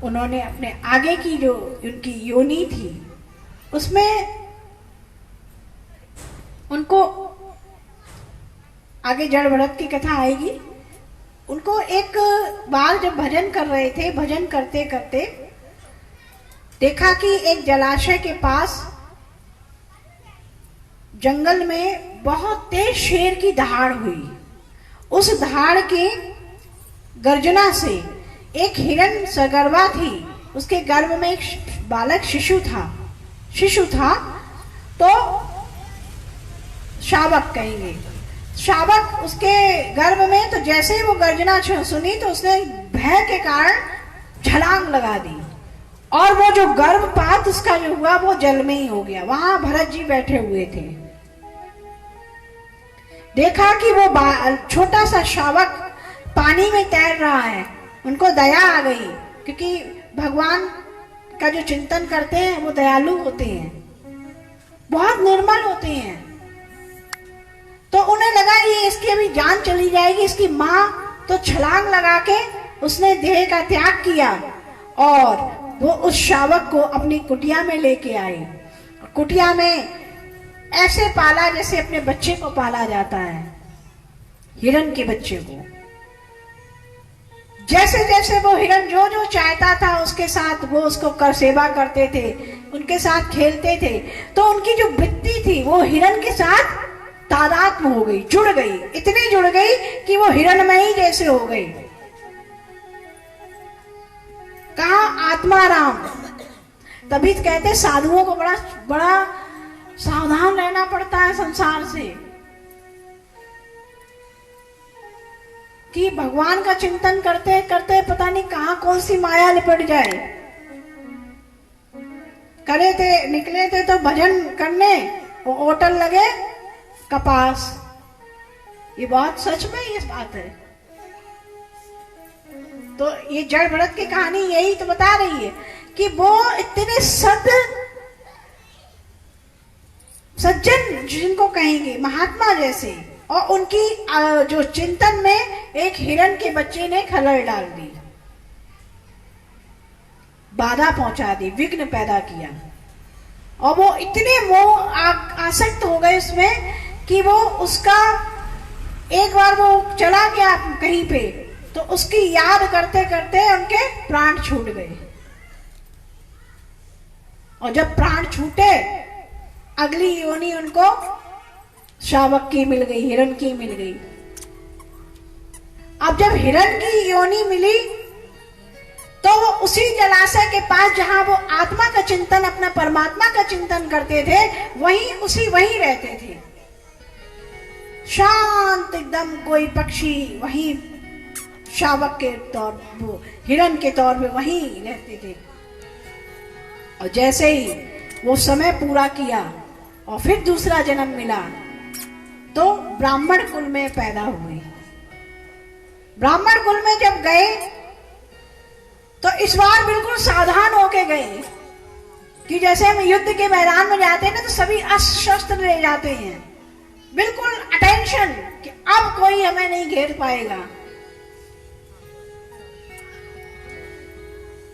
उन्होंने अपने आगे की जो उनकी योनि थी उसमें उनको, आगे जड़ भरत की कथा आएगी, उनको एक बार जब भजन कर रहे थे, भजन करते करते देखा कि एक जलाशय के पास जंगल में बहुत तेज शेर की दहाड़ हुई। उस दहाड़ के गर्जना से एक हिरण सगर्भा थी, उसके गर्भ में एक बालक शिशु था तो शावक कहेंगे। शावक उसके गर्भ में, तो जैसे ही वो गर्जना सुनी तो उसने भय के कारण छलांग लगा दी और वो जो गर्भपात उसका जो हुआ वो जल में ही हो गया। वहां भरत जी बैठे हुए थे, देखा कि वो छोटा सा शावक पानी में तैर रहा है। उनको दया आ गई, क्योंकि भगवान का जो चिंतन करते हैं वो दयालु होते हैं, बहुत निर्मल होते हैं। तो उन्हें लगा ये इसकी अभी जान चली जाएगी। इसकी माँ तो छलांग लगा के उसने देह का त्याग किया और वो उस शावक को अपनी कुटिया में लेके आए। कुटिया में ऐसे पाला जैसे अपने बच्चे को पाला जाता है, हिरण के बच्चे को। जैसे जैसे वो हिरण जो जो चाहता था उसके साथ वो उसको कर सेवा करते थे, उनके साथ खेलते थे। तो उनकी जो वृत्ति थी वो हिरण के साथ तादात्म्य हो गई, जुड़ गई, इतनी जुड़ गई कि वो हिरणमयी जैसे हो गई। कहा आत्माराम। तभी कहते साधुओं को बड़ा बड़ा सावधान रहना पड़ता है संसार से, कि भगवान का चिंतन करते करते पता नहीं कहां कौन सी माया लिपट जाए। करे थे, निकले थे तो भजन करने, वो होटल लगे कपास। ये बात सच में ये बात है। तो ये जड़ भरत की कहानी यही तो बता रही है कि वो इतने सज्जन जिनको कहेंगे महात्मा जैसे, और उनकी जो चिंतन में एक हिरण के बच्चे ने खलल डाल दी, बाधा पहुंचा दी, विघ्न पैदा किया। और वो इतने मोह आसक्त हो गए उसमें कि वो उसका, एक बार वो चला गया कहीं पे तो उसकी याद करते करते उनके प्राण छूट गए। और जब प्राण छूटे अगली योनि उनको शावक की मिल गई, हिरण की मिल गई। अब जब हिरण की योनि मिली तो वो उसी जलाशय के पास जहां वो आत्मा का चिंतन, अपना परमात्मा का चिंतन करते थे, वहीं रहते थे। शांत एकदम, कोई पक्षी वहीं शावक के तौर, वो हिरण के तौर पे वहीं रहते थे। और जैसे ही वो समय पूरा किया और फिर दूसरा जन्म मिला तो ब्राह्मण कुल में पैदा हुए। ब्राह्मण कुल में जब गए तो इस बार बिल्कुल सावधान होके गए कि जैसे हम युद्ध के मैदान में जाते हैं ना, तो सभी अस्त्र शस्त्र ले जाते हैं, बिल्कुल अटेंशन कि अब कोई हमें नहीं घेर पाएगा।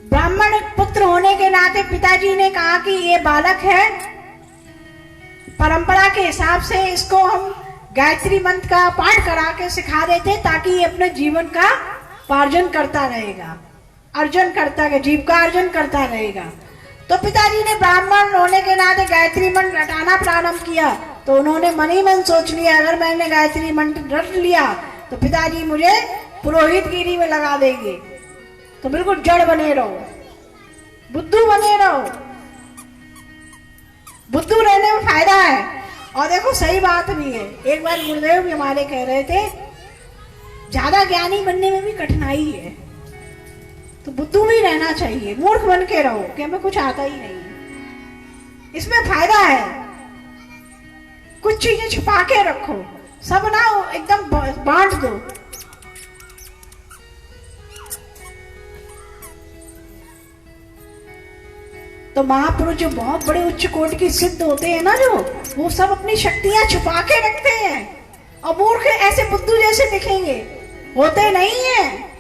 ब्राह्मण पुत्र होने के नाते पिताजी ने कहा कि ये बालक है, परंपरा के हिसाब से इसको हम गायत्री मंत्र का पाठ करा के सिखा देते ताकि ये अपने जीवन का पार्जन करता रहेगा, अर्जन करता है, जीविका अर्जन करता रहेगा। तो पिताजी ने ब्राह्मण होने के नाते गायत्री मंत्र रटाना प्रारंभ किया। तो उन्होंने मन ही मन सोच लिया, अगर मैंने गायत्री मंत्र रट लिया तो पिताजी मुझे पुरोहित गिरी में लगा देंगे, तो बिल्कुल जड़ बने रहो, बुद्धू बने रहो। बुद्धू रहने में फायदा है। और देखो सही बात भी है। एक बार गुरुदेव भी हमारे कह रहे थे, ज्यादा ज्ञानी बनने में भी कठिनाई है, तो बुद्धू भी रहना चाहिए, मूर्ख बन के रहो कि हमें कुछ आता ही नहीं। इसमें फायदा है। कुछ चीजें छुपा के रखो, सब ना एकदम बांट दो। तो महापुरुष जो बहुत बड़े उच्च कोटि के सिद्ध होते हैं ना, जो वो सब अपनी शक्तियां छुपा के रखते हैं, और मूर्ख ऐसे बुद्धू जैसे दिखेंगे, होते नहीं है।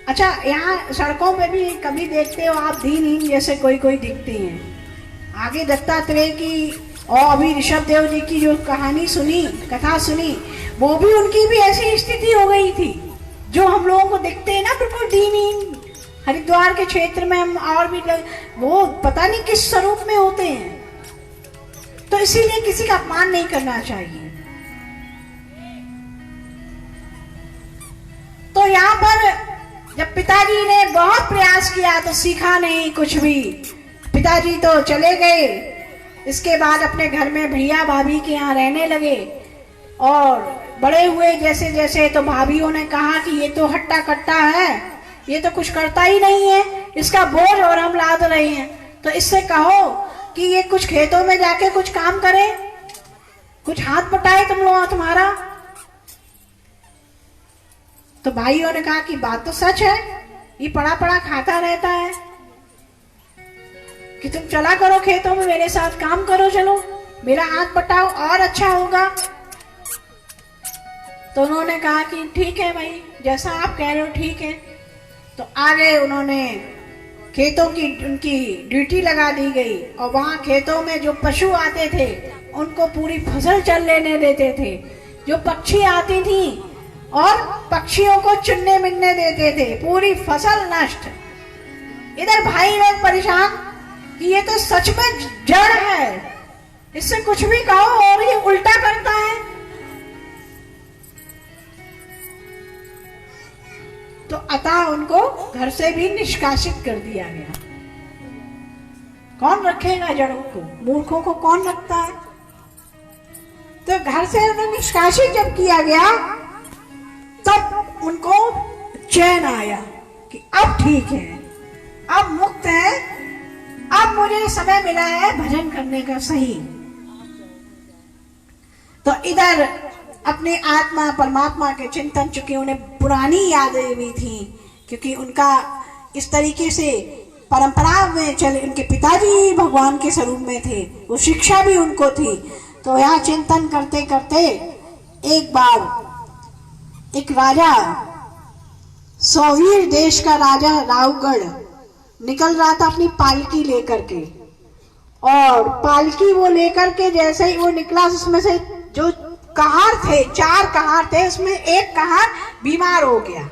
अच्छा, यहाँ सड़कों में भी कभी देखते हो आप दीनहीन जैसे कोई कोई दिखते हैं। आगे दत्तात्रेय की और अभी ऋषभ देव जी की जो कहानी सुनी, कथा सुनी, वो भी उनकी भी ऐसी स्थिति हो गई थी जो हम लोगों को दिखते हैं ना, बिल्कुल दीनहीन। हरिद्वार के क्षेत्र में हम और भी वो पता नहीं किस स्वरूप में होते हैं। तो इसीलिए किसी का अपमान नहीं करना चाहिए। तो यहाँ पर जब पिताजी ने बहुत प्रयास किया तो सीखा नहीं कुछ भी। पिताजी तो चले गए। इसके बाद अपने घर में भैया भाभी के यहाँ रहने लगे, और बड़े हुए जैसे जैसे तो भाभीयों ने कहा कि ये तो हट्टा कट्टा है, ये तो कुछ करता ही नहीं है, इसका बोझ और हम लाद रहे हैं, तो इससे कहो कि ये कुछ खेतों में जाके कुछ काम करे, कुछ हाथ बटाए तुम लोग तुम्हारा। तो भाइयों ने कहा कि बात तो सच है, ये पड़ा पड़ा खाता रहता है, कि तुम चला करो खेतों में, मेरे साथ काम करो, चलो मेरा हाथ बटाओ और अच्छा होगा। तो उन्होंने कहा कि ठीक है भाई, जैसा आप कह रहे हो ठीक है। तो आगे उन्होंने खेतों की उनकी ड्यूटी लगा दी गई, और वहां खेतों में जो पशु आते थे उनको पूरी फसल चल लेने देते थे। जो पक्षी आती थी और पक्षियों को चुनने मिलने देते थे, पूरी फसल नष्ट। इधर भाई लोग परेशान कि ये तो सच में जड़ है, इससे कुछ भी कहो और ये उल्टा करता है। तो अतः उनको घर से भी निष्कासित कर दिया गया। कौन रखेगा जड़ों को, मूर्खों को कौन रखता है। तो घर से उन्हें निष्कासित जब किया गया तब उनको चैन आया कि अब ठीक है, अब मुक्त है, अब मुझे समय मिला है भजन करने का सही। तो इधर अपने आत्मा परमात्मा के चिंतन, चुके उन्हें पुरानी यादें भी थी, क्योंकि उनका इस तरीके से परंपरा में चले, उनके पिताजी भगवान के स्वरूप में थे, वो शिक्षा भी उनको थी। तो यहाँ चिंतन करते करते एक बार एक राजा, सौवीर देश का राजा रावगढ़ निकल रहा था अपनी पालकी लेकर के, और पालकी वो लेकर के जैसे ही वो निकला, उसमें से जो कहार थे, 4 कहार थे, उसमें एक कहार बीमार हो गया।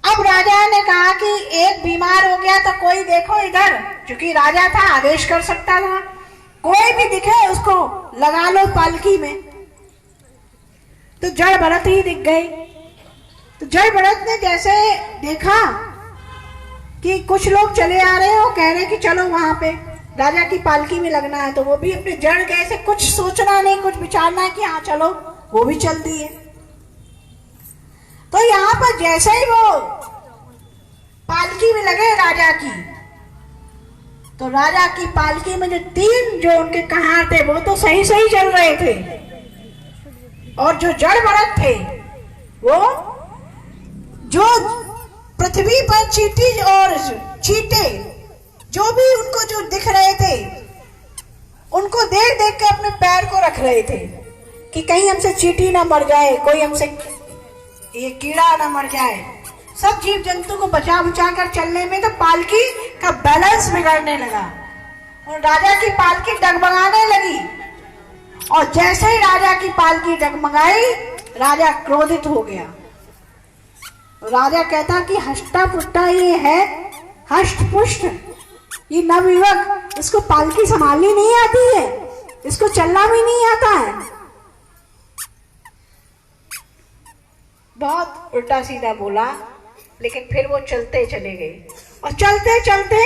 अब राजा ने कहा कि एक बीमार हो गया तो कोई देखो इधर, क्योंकि राजा था, आदेश कर सकता था, कोई भी दिखे उसको लगा लो पालकी में। तो जड़ भरत ही दिख गई। तो जड़ भरत ने जैसे देखा कि कुछ लोग चले आ रहे हो, कह रहे कि चलो वहां पे राजा की पालकी में लगना है, तो वो भी अपने जड़ कैसे, कुछ सोचना नहीं, कुछ विचारना है कि हाँ चलो, वो भी चल दिए। तो यहाँ पर जैसे ही वो पालकी में लगे राजा की, तो राजा की पालकी में जो 3 जो उनके कहार थे वो तो सही सही चल रहे थे, और जो जड़ भरत थे वो जो पृथ्वी पर चींटी और चींटे जो भी उनको जो दिख रहे थे उनको देख देख के अपने पैर को रख रहे थे कि कहीं हमसे चींटी ना मर जाए, कोई हमसे ये कीड़ा ना मर जाए। सब जीव जंतु को बचा बचा कर चलने में तो पालकी का बैलेंस बिगड़ने लगा और राजा की पालकी डगमगाने लगी। और जैसे ही राजा की पालकी डगमगाई राजा क्रोधित हो गया। राजा कहता कि हष्टा पुष्टा ये है, हष्ट पुष्ट, ये नवयुवक, इसको पालकी संभालनी नहीं आती है, इसको चलना भी नहीं आता है। बहुत उल्टा सीधा बोला, लेकिन फिर वो चलते चले गए और चलते चलते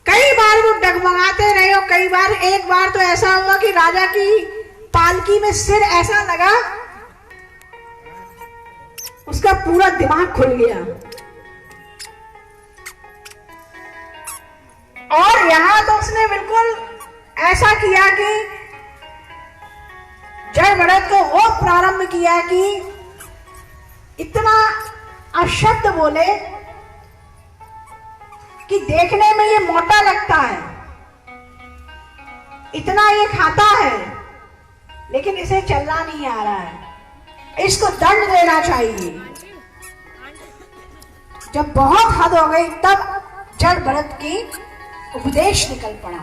कई बार वो डगमगाते रहे। और कई बार, एक बार तो ऐसा हुआ कि राजा की पालकी में सिर ऐसा लगा उसका पूरा दिमाग खुल गया। और यहां तो उसने बिल्कुल ऐसा किया कि जड़ भरत को वो प्रारंभ किया कि इतना अशब्द बोले कि देखने में ये मोटा लगता है, इतना ये खाता है, लेकिन इसे चलना नहीं आ रहा है, इसको दंड देना चाहिए। जब बहुत हद हो गई तब जड़ भरत की उपदेश निकल पड़ा।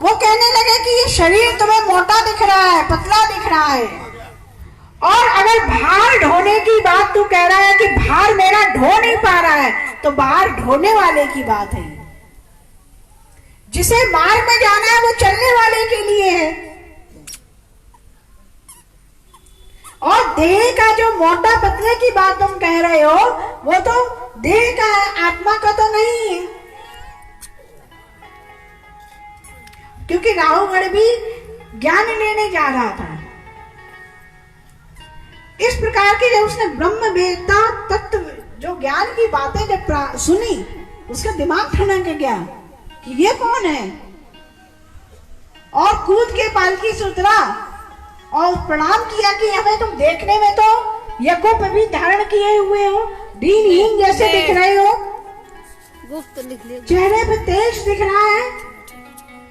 वो कहने लगे कि ये शरीर तुम्हें मोटा दिख रहा है, पतला दिख रहा है, और अगर भार ढोने की बात तू कह रहा है कि भार मेरा ढो नहीं पा रहा है, तो भार ढोने वाले की बात है। जिसे मार्ग में जाना है वो चलने वाले के लिए है। और देह का जो मोटा पतले की बात तुम कह रहे हो वो तो देह का है, आत्मा का तो नहीं है। क्योंकि राहुगढ़ भी ज्ञान लेने जा रहा था। इस प्रकार की जब उसने ब्रह्म वेदता तत्व जो ज्ञान की बातें जब सुनी, उसका दिमाग ठनक गया कि ये कौन है, और कूद के पालकी से उतरा और प्रणाम किया कि हमें तुम देखने में तो यज्ञों पे भी धारण किए हुए हो, दीनहीन जैसे दिख रहे हो, चेहरे पे तेज दिख रहा है,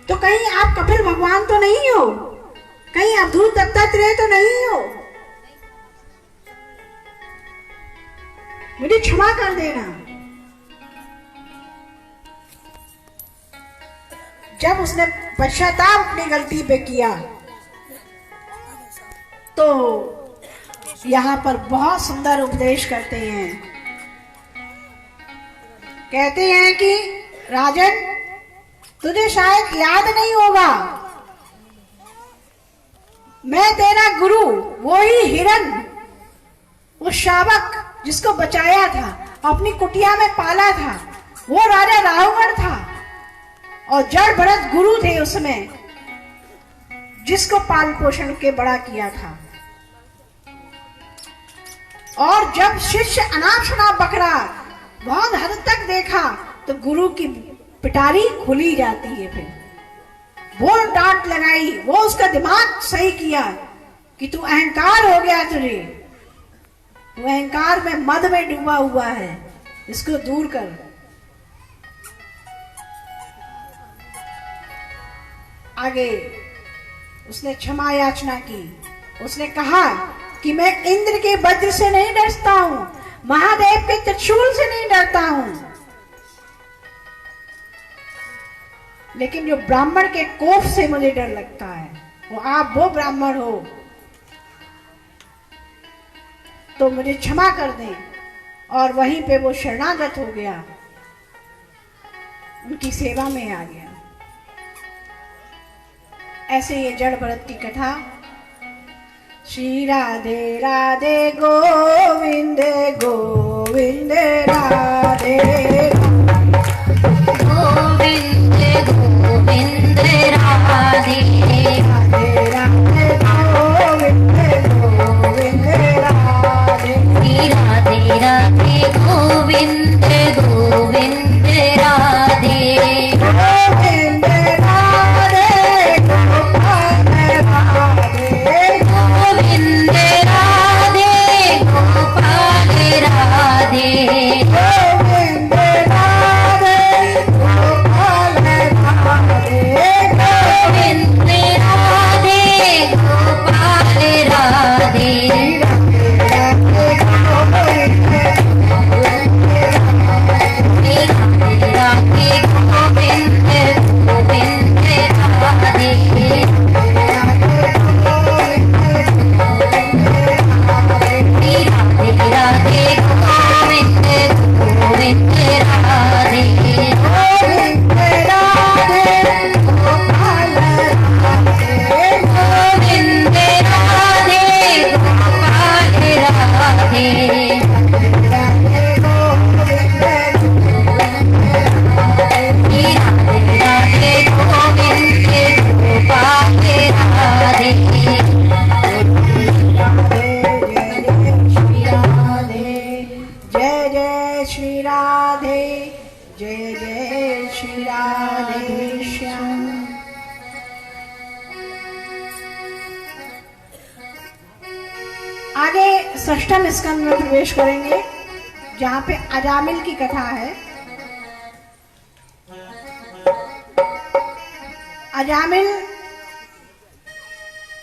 तो कहीं आप कपिल भगवान तो नहीं हो, कहीं आप धूल दत्तात्रेय तो नहीं हो, मुझे क्षमा कर देना। जब उसने पश्चाताप अपनी गलती पे किया तो यहाँ पर बहुत सुंदर उपदेश करते हैं। कहते हैं कि राजन, तुझे शायद याद नहीं होगा, मैं तेरा गुरु, वो ही हिरन, वो शावक जिसको बचाया था, अपनी कुटिया में पाला था, वो राजा राहुगढ़ था, और जड़ भरत गुरु थे उसमें, जिसको पाल पोषण के बड़ा किया था। और जब शिष्य अनाप शनाप बकरा बहुत हद तक देखा तो गुरु की पिटारी खुली जाती है। फिर वो डांट लगाई, वो उसका दिमाग सही किया कि तू अहंकार हो गया, तुझे वो अहंकार में मद में डूबा हुआ है, इसको दूर कर। आगे उसने क्षमा याचना की। उसने कहा कि मैं इंद्र के वज्र से नहीं डरता हूं, महादेव के त्रिशूल से नहीं डरता हूं, लेकिन जो ब्राह्मण के कोप से मुझे डर लगता है। वो आप वो ब्राह्मण हो तो मुझे क्षमा कर दें। और वहीं पे वो शरणागत हो गया, उनकी सेवा में आ गया। ऐसे ये जड़ भरत की कथा। श्री राधे राधे गोविंद गोविंद राधे गोविंद गोविंद राधे राधे राधे गोविंद गोविंद राधे राधे राधे गोविंद गोविंद राधे गोविंद राधे गोपाल राधे षष्ठम स्कंद में प्रवेश करेंगे, जहां पे अजामिल की कथा है। अजामिल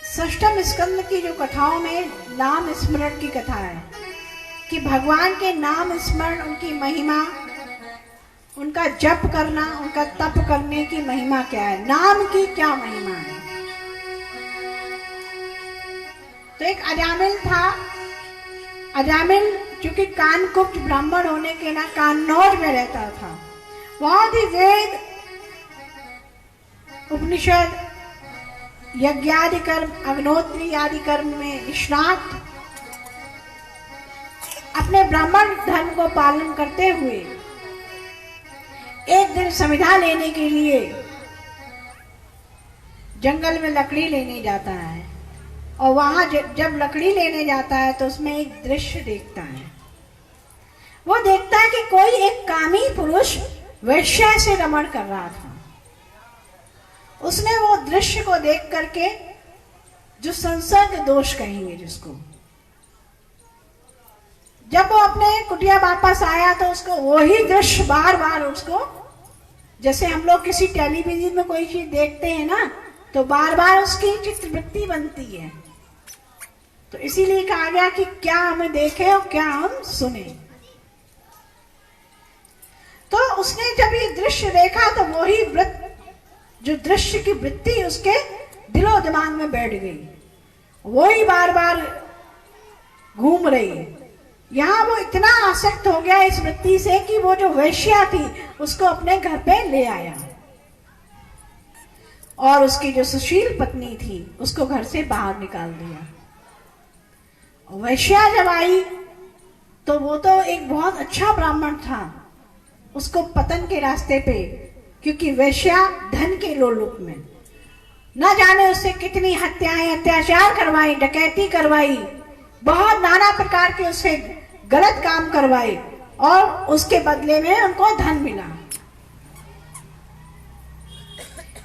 षष्ठम स्कंद की जो कथाओं में नाम स्मरण की कथा है कि भगवान के नाम स्मरण, उनकी महिमा, उनका जप करना, उनका तप करने की महिमा क्या है, नाम की क्या महिमा है। तो एक अजामिल था। अजामिल जो कि कानकुब्ज ब्राह्मण होने के ना कान्नौज में रहता था। बहुत ही वेद, उपनिषद, यज्ञादि कर्म, अग्नोत्री आदि कर्म में निष्णात, अपने ब्राह्मण धर्म को पालन करते हुए एक दिन संविधा लेने के लिए जंगल में लकड़ी लेने जाता है। और वहां जब लकड़ी लेने जाता है तो उसमें एक दृश्य देखता है। वो देखता है कि कोई एक कामी पुरुष वेश्या से रमण कर रहा था। उसने वो दृश्य को देख करके, जो संसर्ग दोष कहेंगे जिसको, जब वो अपने कुटिया वापस आया तो उसको वही दृश्य बार बार उसको, जैसे हम लोग किसी टेलीविजन में कोई चीज देखते हैं ना, तो बार बार उसकी चित्रवृत्ति बनती है। तो इसीलिए कहा गया कि क्या हम देखें और क्या हम सुने। तो उसने जब ये दृश्य देखा तो वही जो दृश्य की वृत्ति उसके दिलो दिमाग में बैठ गई, वही बार बार घूम रही है। यहां वो इतना आसक्त हो गया इस वृत्ति से कि वो जो वेश्या थी उसको अपने घर पे ले आया, और उसकी जो सुशील पत्नी थी उसको घर से बाहर निकाल दिया। वेश्या जब आई तो वो तो एक बहुत अच्छा ब्राह्मण था, उसको पतन के रास्ते पे, क्योंकि वेश्या धन के लोलुप में न जाने उससे कितनी हत्याएं, अत्याचार करवाई, डकैती करवाई, बहुत नाना प्रकार के उससे गलत काम करवाए, और उसके बदले में उनको धन मिला।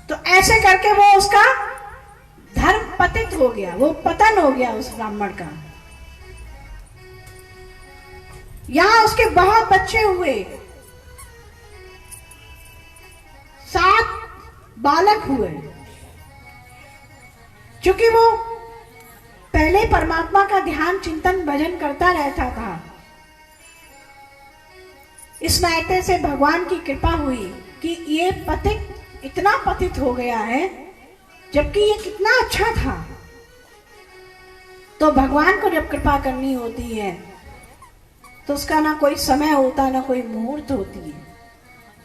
तो ऐसे करके वो उसका धर्म पतित हो गया, वो पतन हो गया उस ब्राह्मण का। यहां उसके बहुत बच्चे हुए, 7 बालक हुए। क्योंकि वो पहले परमात्मा का ध्यान, चिंतन, भजन करता रहता था, इस नाते से भगवान की कृपा हुई कि ये पतित इतना पतित हो गया है, जबकि ये कितना अच्छा था। तो भगवान को जब कृपा करनी होती है तो उसका ना कोई समय होता, ना कोई मुहूर्त होती है,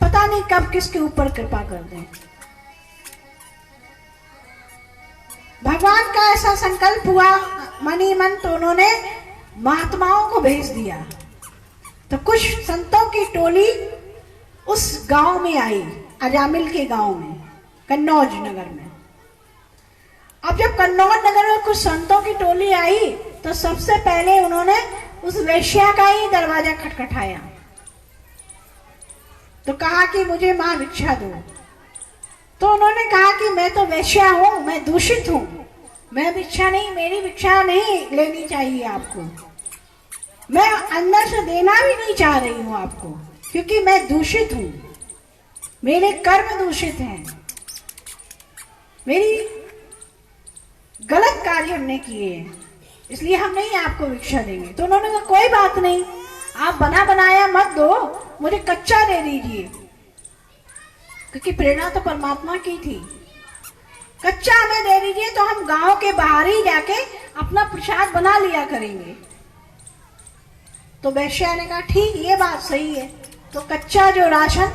पता नहीं कब किसके ऊपर कृपा कर दें। भगवान का ऐसा संकल्प हुआ मन ही मन, तो उन्होंने महात्माओं को भेज दिया। तो कुछ संतों की टोली उस गांव में आई, अजामिल के गांव में, कन्नौज नगर में। अब जब कन्नौज नगर में कुछ संतों की टोली आई तो सबसे पहले उन्होंने उस वेश्या का ही दरवाजा खटखटाया। तो कहा कि मुझे मां भिक्षा दो। तो उन्होंने कहा कि मैं तो वेश्या हूं, मैं दूषित हूं, मैं भिक्षा नहीं, मेरी भिक्षा नहीं लेनी चाहिए आपको, मैं अंदर से देना भी नहीं चाह रही हूं आपको, क्योंकि मैं दूषित हूं, मेरे कर्म दूषित हैं, मेरी गलत कार्य हमने किए हैं, इसलिए हम नहीं आपको भिक्षा देंगे। तो उन्होंने कहा कोई बात नहीं, आप बना बनाया मत दो, मुझे कच्चा दे दीजिए, क्योंकि प्रेरणा तो परमात्मा की थी। कच्चा हमें दे दीजिए तो हम गांव के बाहर ही जाके अपना प्रसाद बना लिया करेंगे। तो वैश्या ने कहा ठीक, ये बात सही है। तो कच्चा जो राशन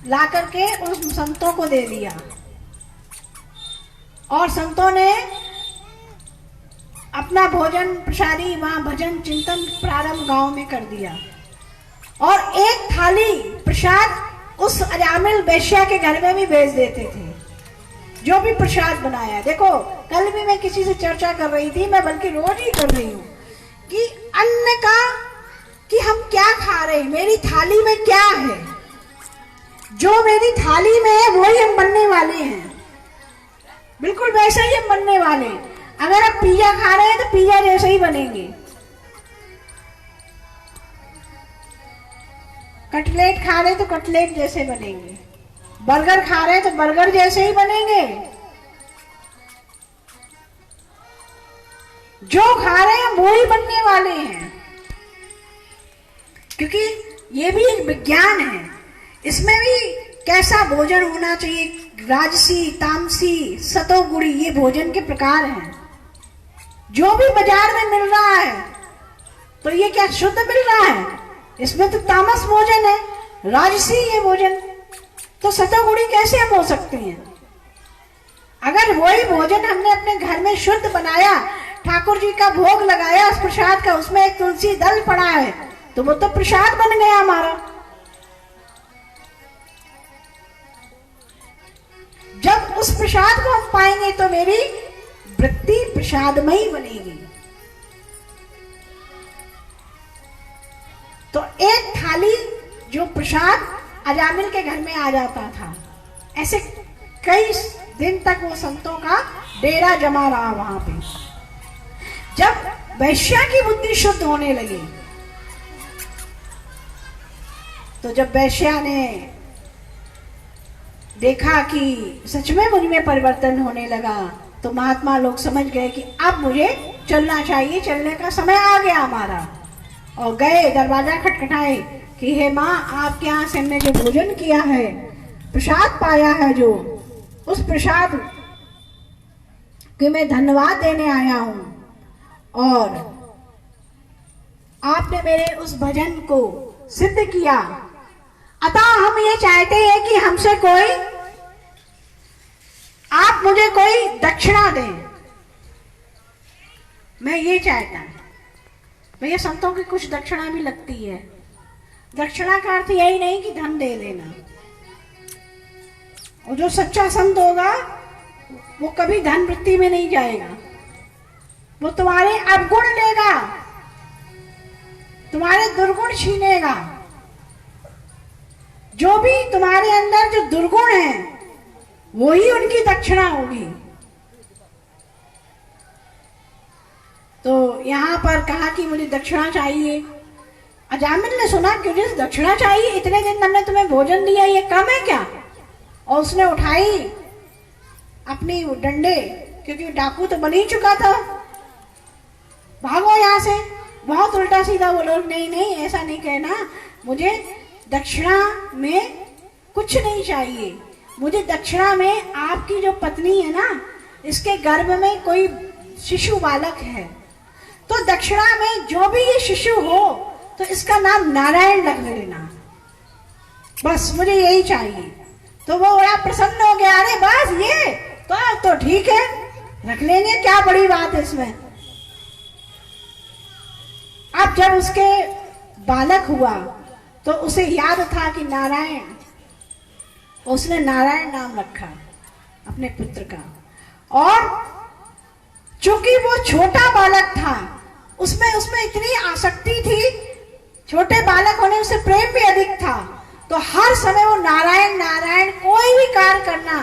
ला करके उस संतों को दे दिया, और संतों ने अपना भोजन प्रसादी, वहां भजन चिंतन प्रारंभ गांव में कर दिया। और एक थाली प्रसाद उस अजामिल वेश्या के घर में भी भेज देते थे, जो भी प्रसाद बनाया। देखो, कल भी मैं किसी से चर्चा कर रही थी, मैं बल्कि रोज ही कर रही हूँ कि अन्न का, कि हम क्या खा रहे हैं, मेरी थाली में क्या है, जो मेरी थाली में है वही हम बनने वाले हैं, बिल्कुल वैसे ही हम बनने वाले हैं। अगर आप पिज्जा खा रहे हैं तो पिज्जा जैसे ही बनेंगे, कटलेट खा रहे हैं तो कटलेट जैसे बनेंगे, बर्गर खा रहे हैं तो बर्गर जैसे ही बनेंगे। जो खा रहे हैं वो ही बनने वाले हैं, क्योंकि ये भी एक विज्ञान है। इसमें भी कैसा भोजन होना चाहिए, राजसी, तामसी, सतोगुणी, ये भोजन के प्रकार हैं। जो भी बाजार में मिल रहा है तो ये क्या शुद्ध मिल रहा है? इसमें तो तामस भोजन है, राजसी ये भोजन, तो सतोगुणी कैसे हम हो सकते हैं? अगर वही भोजन हमने अपने घर में शुद्ध बनाया, ठाकुर जी का भोग लगाया उस प्रसाद का, उसमें एक तुलसी दल पड़ा है, तो वो तो प्रसाद बन गया हमारा। जब उस प्रसाद को हम पाएंगे तो मेरी वृत्ति प्रसादमयी बनेगी। तो एक थाली जो प्रसाद अजामिल के घर में आ जाता था, ऐसे कई दिन तक वो संतों का डेरा जमा रहा वहां पे। जब वैश्या की बुद्धि शुद्ध होने लगी, तो जब वैश्या ने देखा कि सच में मुझ में परिवर्तन होने लगा, तो महात्मा लोग समझ गए कि अब मुझे चलना चाहिए, चलने का समय आ गया हमारा। और गए, दरवाजा खटखटाए कि हे माँ, आपके यहाँ से हमने जो भोजन किया है, प्रसाद पाया है, जो उस प्रसाद कि मैं धन्यवाद देने आया हूं, और आपने मेरे उस भजन को सिद्ध किया, अतः हम ये चाहते हैं कि हमसे कोई, आप मुझे कोई दक्षिणा दें। मैं ये चाहता हूं। भैया संतों की कुछ दक्षिणा भी लगती है। दक्षिणा का अर्थ यही नहीं कि धन दे देना। और जो सच्चा संत होगा वो कभी धन वृत्ति में नहीं जाएगा, वो तुम्हारे अवगुण लेगा, तुम्हारे दुर्गुण छीनेगा। जो भी तुम्हारे अंदर जो दुर्गुण है वही उनकी दक्षिणा होगी। तो यहां पर कहा कि मुझे दक्षिणा चाहिए। अजामिल ने सुना कि मुझे दक्षिणा चाहिए, इतने दिन हमने तुम्हें भोजन दिया, ये कम है क्या? और उसने उठाई अपनी डंडे, क्योंकि डाकू तो बन ही चुका था, भागो यहां से। बहुत उल्टा सीधा बोलो, नहीं नहीं ऐसा नहीं कहना, मुझे दक्षिणा में कुछ नहीं चाहिए, मुझे दक्षिणा में आपकी जो पत्नी है ना, इसके गर्भ में कोई शिशु बालक है, तो दक्षिणा में जो भी ये शिशु हो तो इसका नाम नारायण रख लेना, बस मुझे यही चाहिए। तो वो बड़ा प्रसन्न हो गया, अरे बस ये तो ठीक है, रख लेंगे, क्या बड़ी बात है इसमें। अब जब उसके बालक हुआ तो उसे याद था कि नारायण, उसने नारायण नाम रखा अपने पुत्र का। और चूंकि वो छोटा बालक था, उसमें इतनी आसक्ति थी, छोटे बालक होने से प्रेम भी अधिक था, तो हर समय वो नारायण नारायण, कोई भी कार्य करना,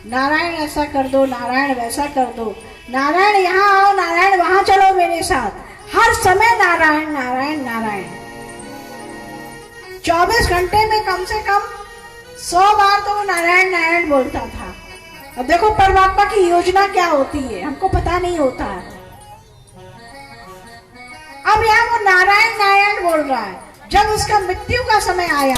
नारायण ऐसा कर दो, नारायण वैसा कर दो, नारायण यहाँ आओ, नारायण वहां चलो मेरे साथ, हर समय नारायण नारायण नारायण। 24 घंटे में कम से कम 100 बार तो वो नारायण नारायण बोलता था। अब देखो परमात्मा की योजना क्या होती है, हमको पता नहीं होता है। अब यहाँ वो नारायण नारायण बोल रहा है। जब उसका मृत्यु का समय आया